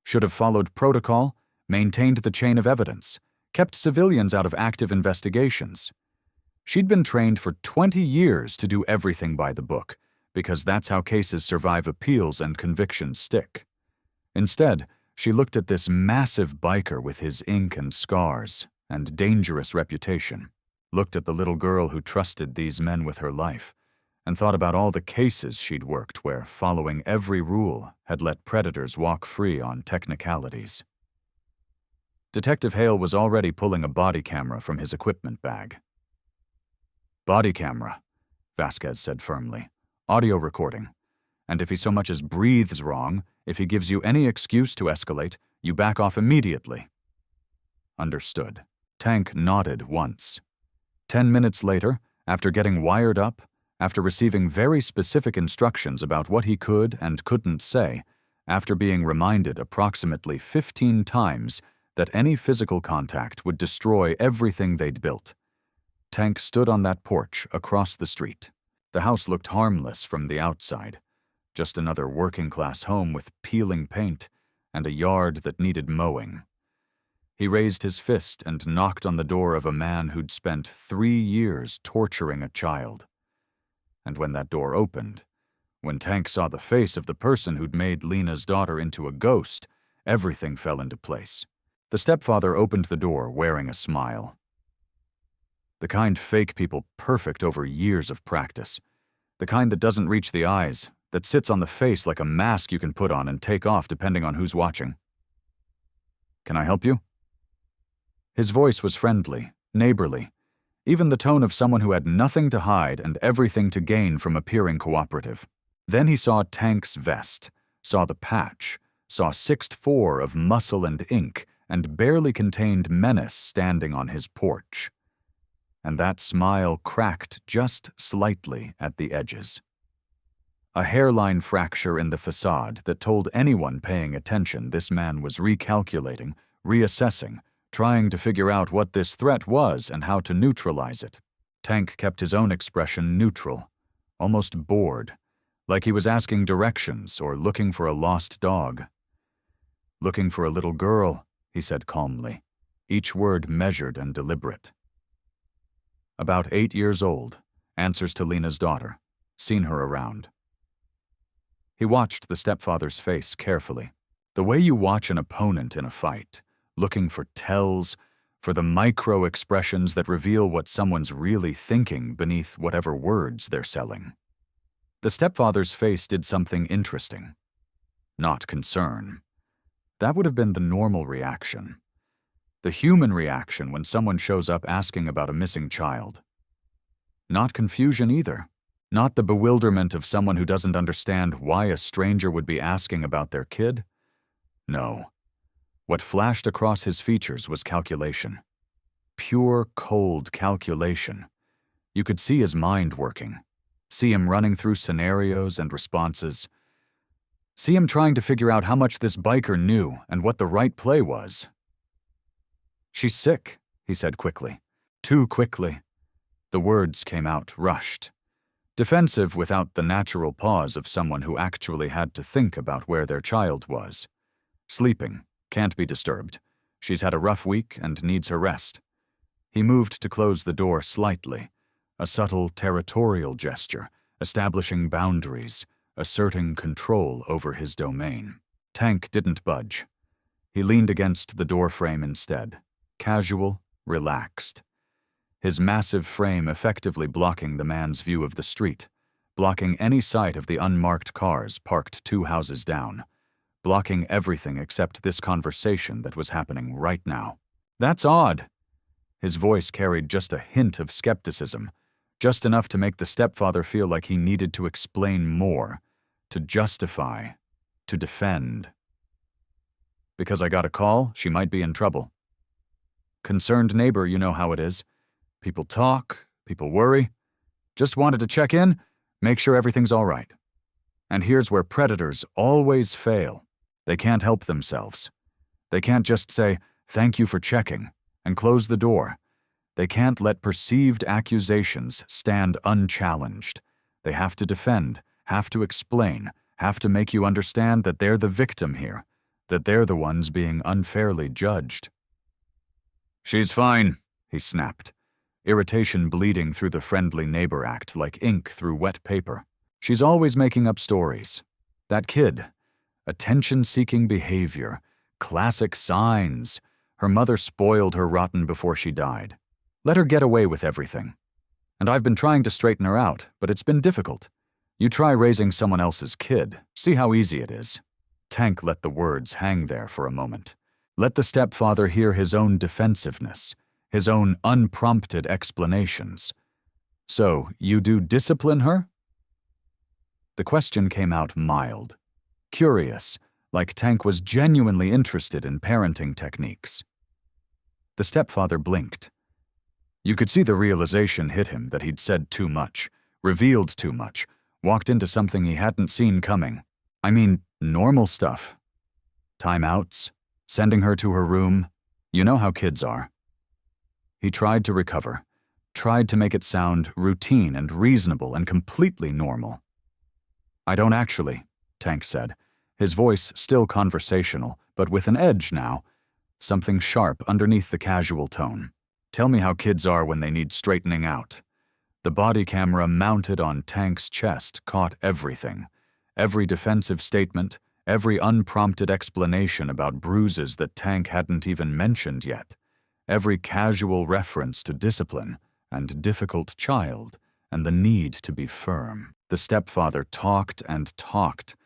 Should have followed protocol, maintained the chain of evidence, kept civilians out of active investigations. She'd been trained for 20 years to do everything by the book, because that's how cases survive appeals and convictions stick. Instead, She looked at this massive biker with his ink and scars and dangerous reputation, looked at the little girl who trusted these men with her life, and thought about all the cases she'd worked where following every rule had let predators walk free on technicalities. Detective Hale was already pulling a body camera from his equipment bag. "Body camera," Vasquez said firmly. "Audio recording. And if he so much as breathes wrong, if he gives you any excuse to escalate, you back off immediately." Understood. Tank nodded once. 10 minutes later, after getting wired up, after receiving very specific instructions about what he could and couldn't say, after being reminded approximately 15 times that any physical contact would destroy everything they'd built, Tank stood on that porch across the street. The house looked harmless from the outside. Just another working-class home with peeling paint and a yard that needed mowing. He raised his fist and knocked on the door of a man who'd spent 3 years torturing a child. And when that door opened, when Tank saw the face of the person who'd made Lena's daughter into a ghost, everything fell into place. The stepfather opened the door wearing a smile. The kind fake people perfect over years of practice. The kind that doesn't reach the eyes, that sits on the face like a mask you can put on and take off depending on who's watching. "Can I help you?" His voice was friendly, neighborly, even the tone of someone who had nothing to hide and everything to gain from appearing cooperative. Then he saw Tank's vest, saw the patch, saw 6'4" of muscle and ink, and barely contained menace standing on his porch. And that smile cracked just slightly at the edges. A hairline fracture in the facade that told anyone paying attention this man was recalculating, reassessing, trying to figure out what this threat was and how to neutralize it. Tank kept his own expression neutral, almost bored, like he was asking directions or looking for a lost dog. "Looking for a little girl," he said calmly, each word measured and deliberate. "About 8 years old, answers to Lena's daughter, seen her around." He watched the stepfather's face carefully, the way you watch an opponent in a fight, looking for tells, for the micro-expressions that reveal what someone's really thinking beneath whatever words they're selling. The stepfather's face did something interesting. Not concern. That would have been the normal reaction. The human reaction when someone shows up asking about a missing child. Not confusion either. Not the bewilderment of someone who doesn't understand why a stranger would be asking about their kid. No. What flashed across his features was calculation. Pure, cold calculation. You could see his mind working. See him running through scenarios and responses. See him trying to figure out how much this biker knew and what the right play was. "She's sick," he said quickly. Too quickly. The words came out rushed. Defensive without the natural pause of someone who actually had to think about where their child was. "Sleeping. Can't be disturbed. She's had a rough week and needs her rest." He moved to close the door slightly, a subtle territorial gesture, establishing boundaries, asserting control over his domain. Tank didn't budge. He leaned against the doorframe instead, casual, relaxed. His massive frame effectively blocking the man's view of the street, blocking any sight of the unmarked cars parked 2 houses down, blocking everything except this conversation that was happening right now. "That's odd." His voice carried just a hint of skepticism, just enough to make the stepfather feel like he needed to explain more, to justify, to defend. "Because I got a call, she might be in trouble." "Concerned neighbor, you know how it is. People talk, people worry. Just wanted to check in, make sure everything's all right." And here's where predators always fail. They can't help themselves. They can't just say, "Thank you for checking," and close the door. They can't let perceived accusations stand unchallenged. They have to defend, have to explain, have to make you understand that they're the victim here, that they're the ones being unfairly judged. "She's fine," he snapped, irritation bleeding through the friendly neighbor act like ink through wet paper. "She's always making up stories. That kid, attention-seeking behavior, Classic signs. Her mother spoiled her rotten before she died. Let her get away with everything. And I've been trying to straighten her out, but it's been difficult. You try raising someone else's kid. See how easy it is. Tank let the words hang there for a moment. Let the stepfather hear his own defensiveness, his own unprompted explanations. So, you do discipline her? The question came out mild, curious, like Tank was genuinely interested in parenting techniques. The stepfather blinked. You could see the realization hit him that he'd said too much, revealed too much, walked into something he hadn't seen coming. I mean, normal stuff. Timeouts, sending her to her room. You know how kids are. He tried to recover, tried to make it sound routine and reasonable and completely normal. I don't actually, Tank said, his voice still conversational, but with an edge now, something sharp underneath the casual tone. Tell me how kids are when they need straightening out. The body camera mounted on Tank's chest caught everything. Every defensive statement, every unprompted explanation about bruises that Tank hadn't even mentioned yet. Every casual reference to discipline and difficult child and the need to be firm. The stepfather talked and talked,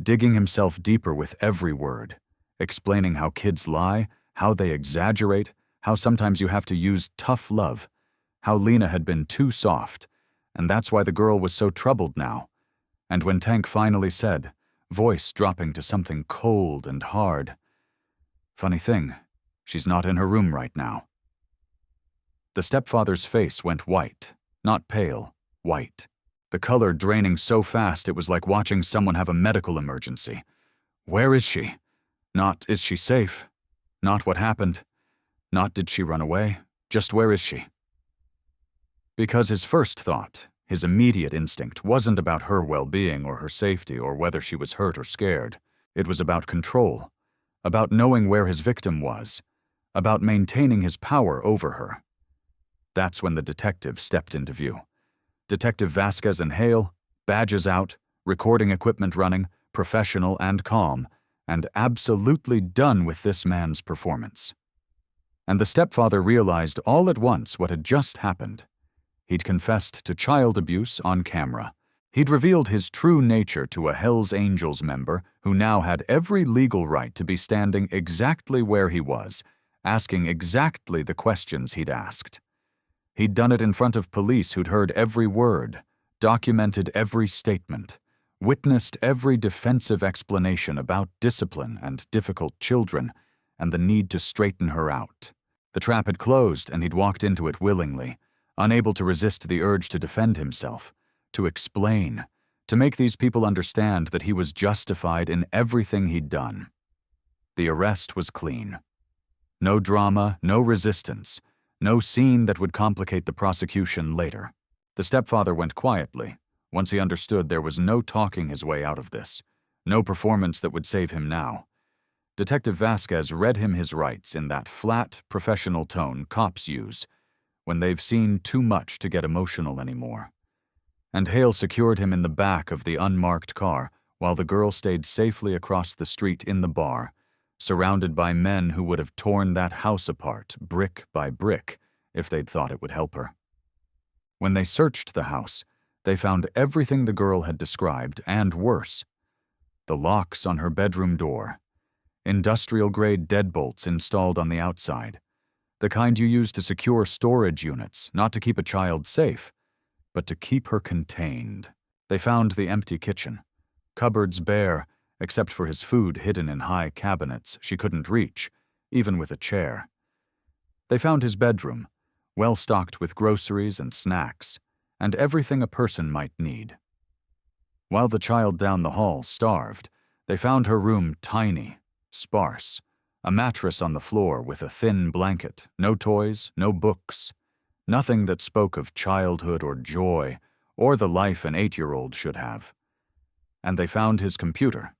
digging himself deeper with every word, explaining how kids lie, how they exaggerate, how sometimes you have to use tough love, how Lena had been too soft, and that's why the girl was so troubled now. And when Tank finally said, voice dropping to something cold and hard, "Funny thing, she's not in her room right now." The stepfather's face went white, not pale, white. The color draining so fast it was like watching someone have a medical emergency. Where is she? Not, is she safe? Not what happened? Not, did she run away? Just, where is she? Because his first thought, his immediate instinct, wasn't about her well-being or her safety or whether she was hurt or scared. It was about control, about knowing where his victim was, about maintaining his power over her. That's when the detective stepped into view. Detective Vasquez and Hale, badges out, recording equipment running, professional and calm, and absolutely done with this man's performance. And the stepfather realized all at once what had just happened. He'd confessed to child abuse on camera. He'd revealed his true nature to a Hells Angels member who now had every legal right to be standing exactly where he was, asking exactly the questions he'd asked. He'd done it in front of police who'd heard every word, documented every statement, witnessed every defensive explanation about discipline and difficult children and the need to straighten her out. The trap had closed and he'd walked into it willingly, unable to resist the urge to defend himself, to explain, to make these people understand that he was justified in everything he'd done. The arrest was clean. No drama, no resistance, no scene that would complicate the prosecution later. The stepfather went quietly, once he understood there was no talking his way out of this, no performance that would save him now. Detective Vasquez read him his rights in that flat, professional tone cops use when they've seen too much to get emotional anymore. And Hale secured him in the back of the unmarked car while the girl stayed safely across the street in the bar, surrounded by men who would have torn that house apart brick by brick if they'd thought it would help her. When they searched the house, they found everything the girl had described and worse. The locks on her bedroom door, industrial-grade deadbolts installed on the outside, the kind you use to secure storage units, not to keep a child safe, but to keep her contained. They found the empty kitchen, cupboards bare, except for his food hidden in high cabinets she couldn't reach, even with a chair. They found his bedroom, well stocked with groceries and snacks, and everything a person might need. While the child down the hall starved, they found her room tiny, sparse, a mattress on the floor with a thin blanket, no toys, no books, nothing that spoke of childhood or joy or the life an 8-year-old should have. And they found his computer.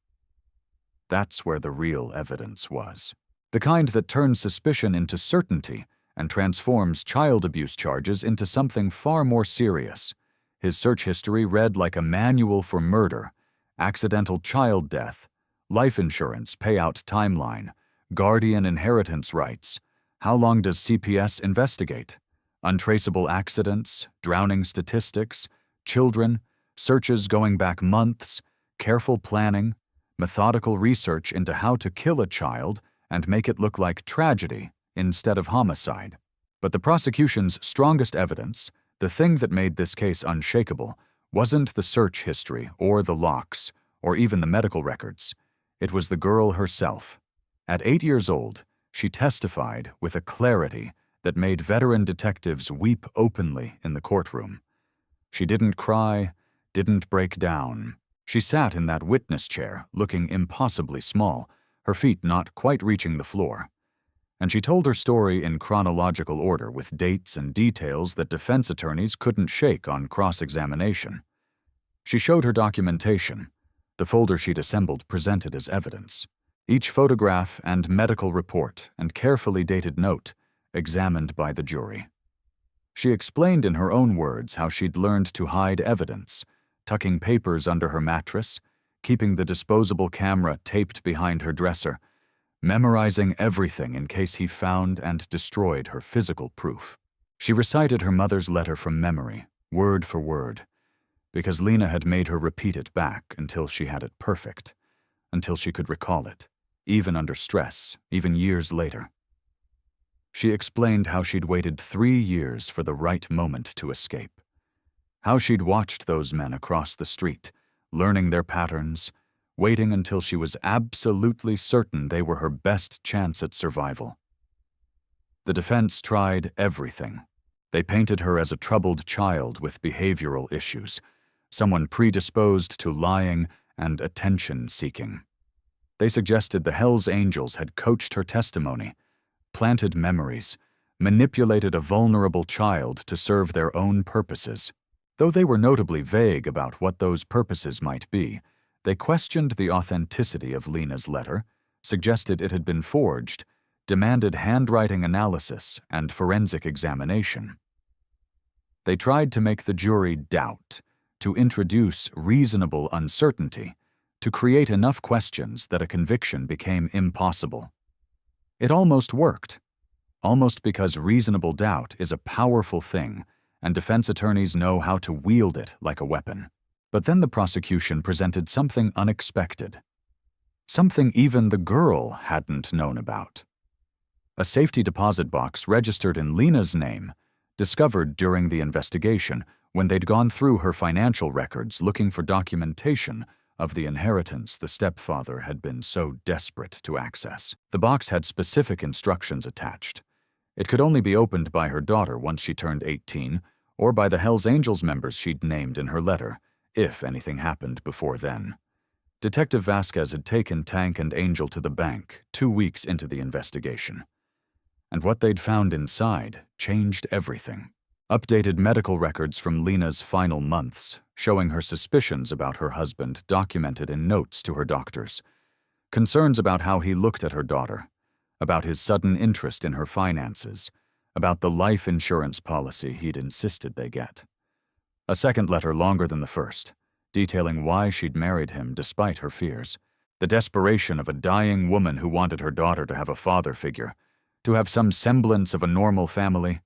That's where the real evidence was. The kind that turns suspicion into certainty and transforms child abuse charges into something far more serious. His search history read like a manual for murder, accidental child death, life insurance payout timeline, guardian inheritance rights. How long does CPS investigate? Untraceable accidents, drowning statistics, children, searches going back months, careful planning, methodical research into how to kill a child and make it look like tragedy instead of homicide. But the prosecution's strongest evidence, the thing that made this case unshakable, wasn't the search history or the locks or even the medical records. It was the girl herself. At 8 years old, she testified with a clarity that made veteran detectives weep openly in the courtroom. She didn't cry, didn't break down. She sat in that witness chair, looking impossibly small, her feet not quite reaching the floor. And she told her story in chronological order with dates and details that defense attorneys couldn't shake on cross-examination. She showed her documentation, the folder she'd assembled presented as evidence. Each photograph and medical report and carefully dated note examined by the jury. She explained in her own words how she'd learned to hide evidence, tucking papers under her mattress, keeping the disposable camera taped behind her dresser, memorizing everything in case he found and destroyed her physical proof. She recited her mother's letter from memory, word for word, because Lena had made her repeat it back until she had it perfect, until she could recall it, even under stress, even years later. She explained how she'd waited 3 years for the right moment to escape, how she'd watched those men across the street, learning their patterns, waiting until she was absolutely certain they were her best chance at survival. The defense tried everything. They painted her as a troubled child with behavioral issues, someone predisposed to lying and attention-seeking. They suggested the Hells Angels had coached her testimony, planted memories, manipulated a vulnerable child to serve their own purposes. Though they were notably vague about what those purposes might be, they questioned the authenticity of Lena's letter, suggested it had been forged, demanded handwriting analysis and forensic examination. They tried to make the jury doubt, to introduce reasonable uncertainty, to create enough questions that a conviction became impossible. It almost worked, almost because reasonable doubt is a powerful thing, and defense attorneys know how to wield it like a weapon. But then the prosecution presented something unexpected, something even the girl hadn't known about. A safety deposit box registered in Lena's name, discovered during the investigation when they'd gone through her financial records looking for documentation of the inheritance the stepfather had been so desperate to access. The box had specific instructions attached. It could only be opened by her daughter once she turned 18, or by the Hells Angels members she'd named in her letter, if anything happened before then. Detective Vasquez had taken Tank and Angel to the bank 2 weeks into the investigation. And what they'd found inside changed everything. Updated medical records from Lena's final months, showing her suspicions about her husband documented in notes to her doctors. Concerns about how he looked at her daughter, about his sudden interest in her finances, about the life insurance policy he'd insisted they get. A second letter longer than the first, detailing why she'd married him despite her fears. The desperation of a dying woman who wanted her daughter to have a father figure, to have some semblance of a normal family,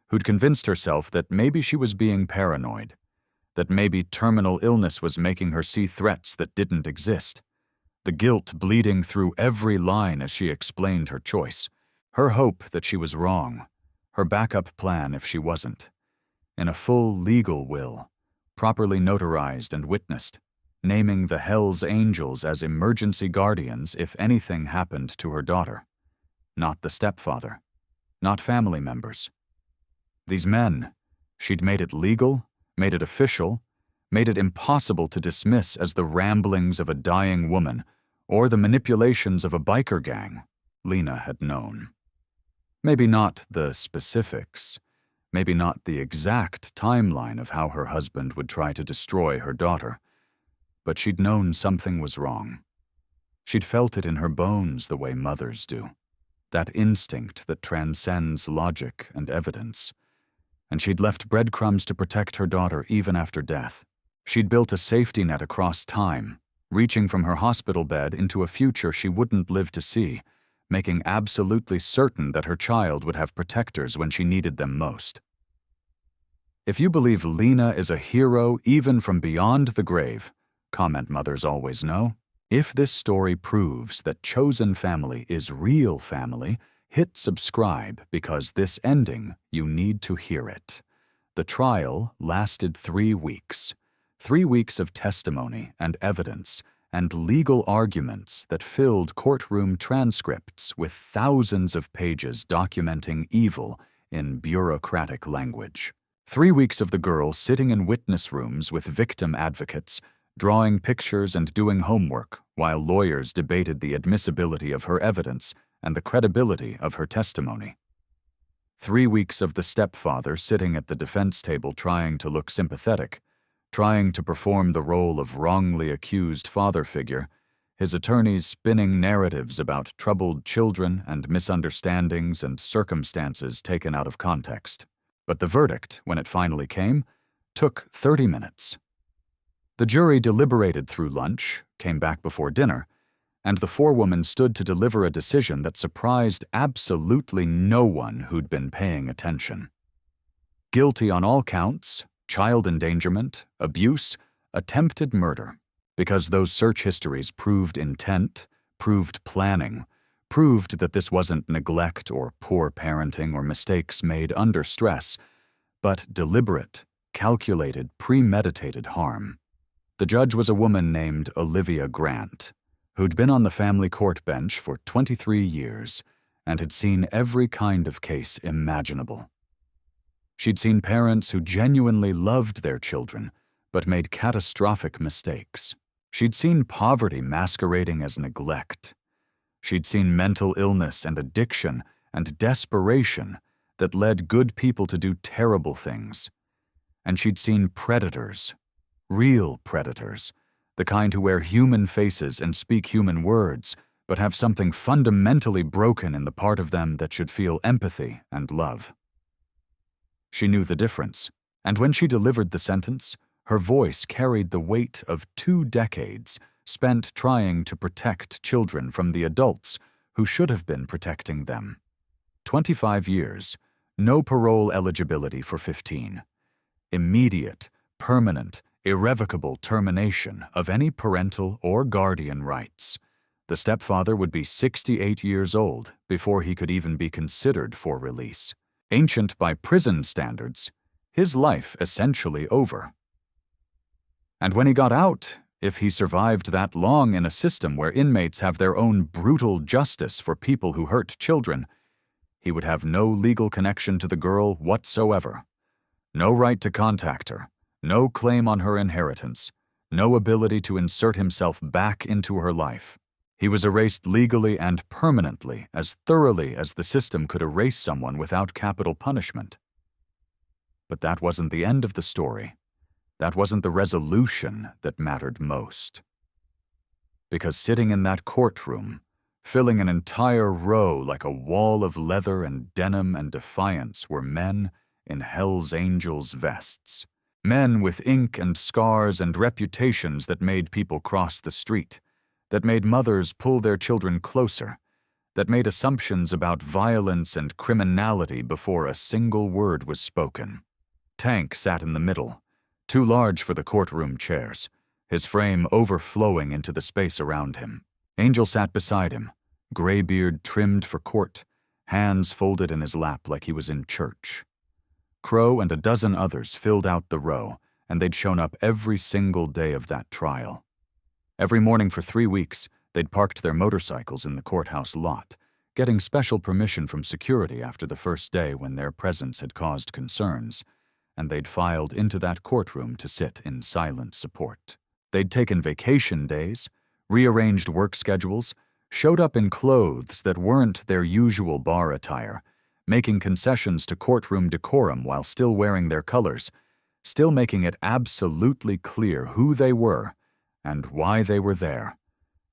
who'd convinced herself that maybe she was being paranoid, that maybe terminal illness was making her see threats that didn't exist. The guilt bleeding through every line as she explained her choice, her hope that she was wrong, her backup plan if she wasn't. In a full legal will, properly notarized and witnessed, naming the Hells Angels as emergency guardians if anything happened to her daughter. Not the stepfather, not family members. These men, she'd made it legal, made it official, made it impossible to dismiss as the ramblings of a dying woman or the manipulations of a biker gang Lena had known. Maybe not the specifics, maybe not the exact timeline of how her husband would try to destroy her daughter, but she'd known something was wrong. She'd felt it in her bones the way mothers do, that instinct that transcends logic and evidence. And she'd left breadcrumbs to protect her daughter even after death. She'd built a safety net across time, reaching from her hospital bed into a future she wouldn't live to see, making absolutely certain that her child would have protectors when she needed them most. If you believe Lena is a hero even from beyond the grave, comment mothers always know, if this story proves that chosen family is real family, hit subscribe because this ending, you need to hear it. The trial lasted 3 weeks. 3 weeks of testimony and evidence and legal arguments that filled courtroom transcripts with thousands of pages documenting evil in bureaucratic language. 3 weeks of the girl sitting in witness rooms with victim advocates, drawing pictures and doing homework while lawyers debated the admissibility of her evidence and the credibility of her testimony. 3 weeks of the stepfather sitting at the defense table trying to look sympathetic, trying to perform the role of wrongly accused father figure, his attorneys spinning narratives about troubled children and misunderstandings and circumstances taken out of context. But the verdict, when it finally came, took 30 minutes. The jury deliberated through lunch, came back before dinner, and the forewoman stood to deliver a decision that surprised absolutely no one who'd been paying attention. Guilty on all counts, child endangerment, abuse, attempted murder, because those search histories proved intent, proved planning, proved that this wasn't neglect or poor parenting or mistakes made under stress, but deliberate, calculated, premeditated harm. The judge was a woman named Olivia Grant, who'd been on the family court bench for 23 years and had seen every kind of case imaginable. She'd seen parents who genuinely loved their children but made catastrophic mistakes. She'd seen poverty masquerading as neglect. She'd seen mental illness and addiction and desperation that led good people to do terrible things. And she'd seen predators, real predators, the kind who wear human faces and speak human words, but have something fundamentally broken in the part of them that should feel empathy and love. She knew the difference, and when she delivered the sentence, her voice carried the weight of 2 decades spent trying to protect children from the adults who should have been protecting them. 25 years, no parole eligibility for 15. Immediate, permanent, irrevocable termination of any parental or guardian rights. The stepfather would be 68 years old before he could even be considered for release. Ancient by prison standards, his life essentially over. And when he got out, if he survived that long in a system where inmates have their own brutal justice for people who hurt children, he would have no legal connection to the girl whatsoever. No right to contact her, no claim on her inheritance, no ability to insert himself back into her life. He was erased legally and permanently, as thoroughly as the system could erase someone without capital punishment. But that wasn't the end of the story. That wasn't the resolution that mattered most. Because sitting in that courtroom, filling an entire row like a wall of leather and denim and defiance, were men in Hell's Angels vests. Men with ink and scars and reputations that made people cross the street, that made mothers pull their children closer, that made assumptions about violence and criminality before a single word was spoken. Tank sat in the middle, too large for the courtroom chairs, his frame overflowing into the space around him. Angel sat beside him, gray beard trimmed for court, hands folded in his lap like he was in church. Crow and a dozen others filled out the row, and they'd shown up every single day of that trial. Every morning for 3 weeks, they'd parked their motorcycles in the courthouse lot, getting special permission from security after the first day when their presence had caused concerns, and they'd filed into that courtroom to sit in silent support. They'd taken vacation days, rearranged work schedules, showed up in clothes that weren't their usual bar attire, making concessions to courtroom decorum while still wearing their colors, still making it absolutely clear who they were and why they were there.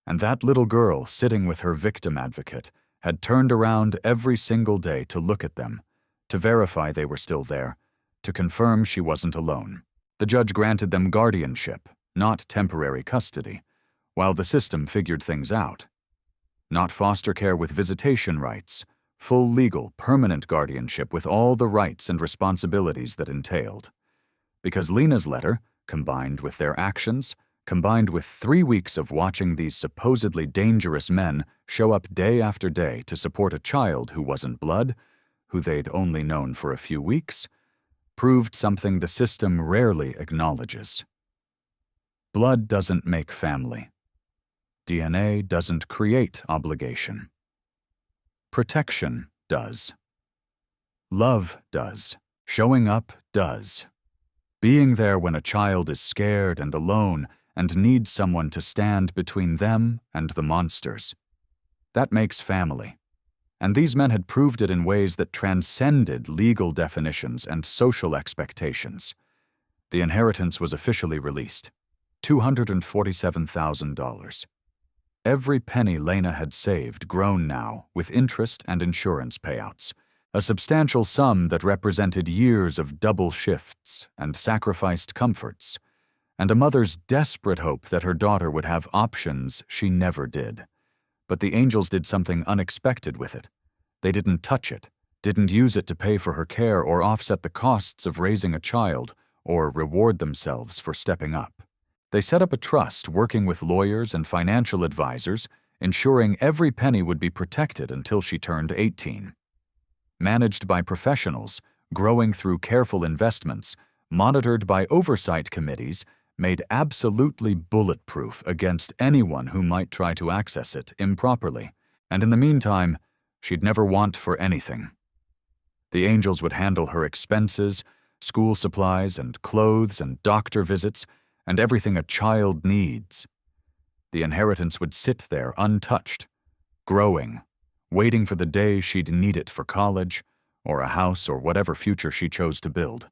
And that little girl sitting with her victim advocate had turned around every single day to look at them, to verify they were still there, to confirm she wasn't alone. The judge granted them guardianship, not temporary custody, while the system figured things out. Not foster care with visitation rights, full legal, permanent guardianship with all the rights and responsibilities that entailed. Because Lena's letter, combined with their actions, combined with 3 weeks of watching these supposedly dangerous men show up day after day to support a child who wasn't blood, who they'd only known for a few weeks, proved something the system rarely acknowledges. Blood doesn't make family. DNA doesn't create obligation. Protection does. Love does. Showing up does. Being there when a child is scared and alone and needs someone to stand between them and the monsters. That makes family. And these men had proved it in ways that transcended legal definitions and social expectations. The inheritance was officially released. $247,000. Every penny Lena had saved grown now with interest and insurance payouts. A substantial sum that represented years of double shifts and sacrificed comforts, and a mother's desperate hope that her daughter would have options she never did. But the angels did something unexpected with it. They didn't touch it, didn't use it to pay for her care or offset the costs of raising a child or reward themselves for stepping up. They set up a trust working with lawyers and financial advisors, ensuring every penny would be protected until she turned 18. Managed by professionals, growing through careful investments, monitored by oversight committees, made absolutely bulletproof against anyone who might try to access it improperly. And in the meantime, she'd never want for anything. The angels would handle her expenses, school supplies and clothes and doctor visits, and everything a child needs. The inheritance would sit there untouched, growing, waiting for the day she'd need it for college, or a house or whatever future she chose to build.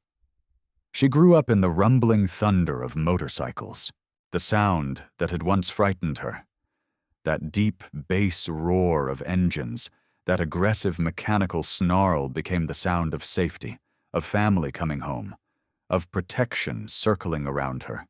She grew up in the rumbling thunder of motorcycles, the sound that had once frightened her. That deep bass roar of engines, that aggressive mechanical snarl became the sound of safety, of family coming home, of protection circling around her.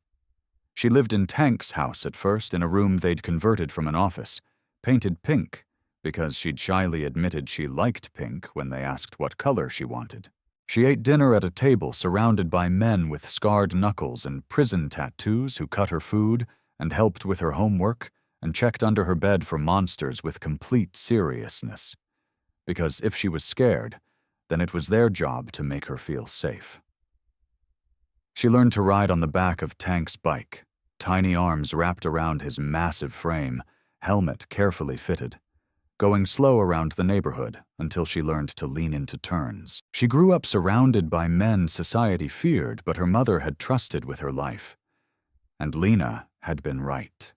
She lived in Tank's house at first in a room they'd converted from an office, painted pink, because she'd shyly admitted she liked pink when they asked what color she wanted. She ate dinner at a table surrounded by men with scarred knuckles and prison tattoos who cut her food and helped with her homework and checked under her bed for monsters with complete seriousness. Because if she was scared, then it was their job to make her feel safe. She learned to ride on the back of Tank's bike, tiny arms wrapped around his massive frame, helmet carefully fitted, going slow around the neighborhood until she learned to lean into turns. She grew up surrounded by men society feared, but her mother had trusted with her life. And Lena had been right.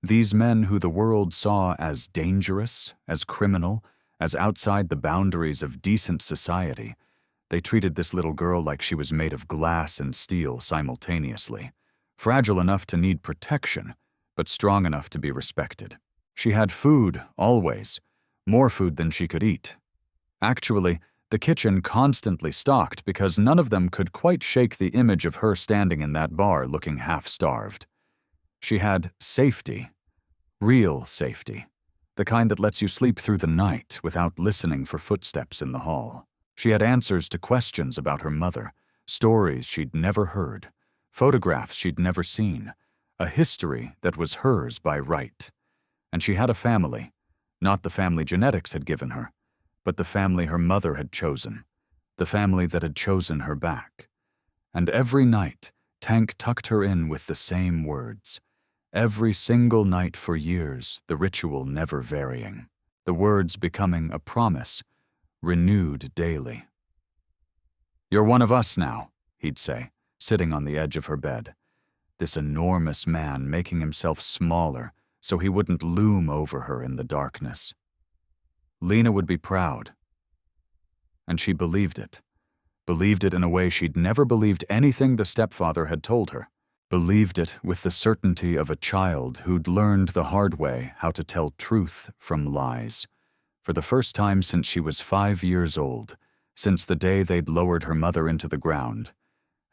These men who the world saw as dangerous, as criminal, as outside the boundaries of decent society, they treated this little girl like she was made of glass and steel simultaneously, fragile enough to need protection, but strong enough to be respected. She had food, always, more food than she could eat. Actually, the kitchen constantly stocked because none of them could quite shake the image of her standing in that bar looking half-starved. She had safety, real safety, the kind that lets you sleep through the night without listening for footsteps in the hall. She had answers to questions about her mother, stories she'd never heard, photographs she'd never seen, a history that was hers by right. And she had a family, not the family genetics had given her, but the family her mother had chosen, the family that had chosen her back. And every night, Tank tucked her in with the same words. Every single night for years, the ritual never varying, the words becoming a promise, renewed daily. "You're one of us now," he'd say, sitting on the edge of her bed. This enormous man making himself smaller so he wouldn't loom over her in the darkness. Lena would be proud. And she believed it in a way she'd never believed anything the stepfather had told her. Believed it with the certainty of a child who'd learned the hard way how to tell truth from lies. For the first time since she was 5 years old, since the day they'd lowered her mother into the ground,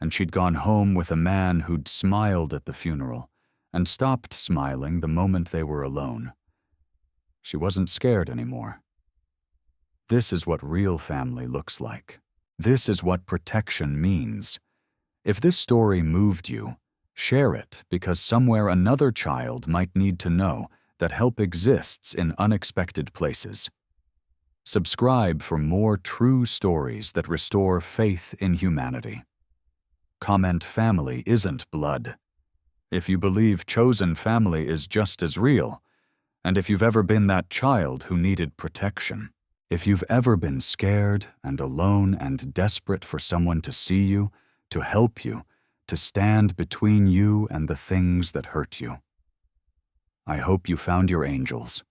and she'd gone home with a man who'd smiled at the funeral and stopped smiling the moment they were alone. She wasn't scared anymore. This is what real family looks like. This is what protection means. If this story moved you, share it because somewhere another child might need to know that help exists in unexpected places. Subscribe for more true stories that restore faith in humanity. Comment family isn't blood. If you believe chosen family is just as real, and if you've ever been that child who needed protection, if you've ever been scared and alone and desperate for someone to see you, to help you, to stand between you and the things that hurt you, I hope you found your angels.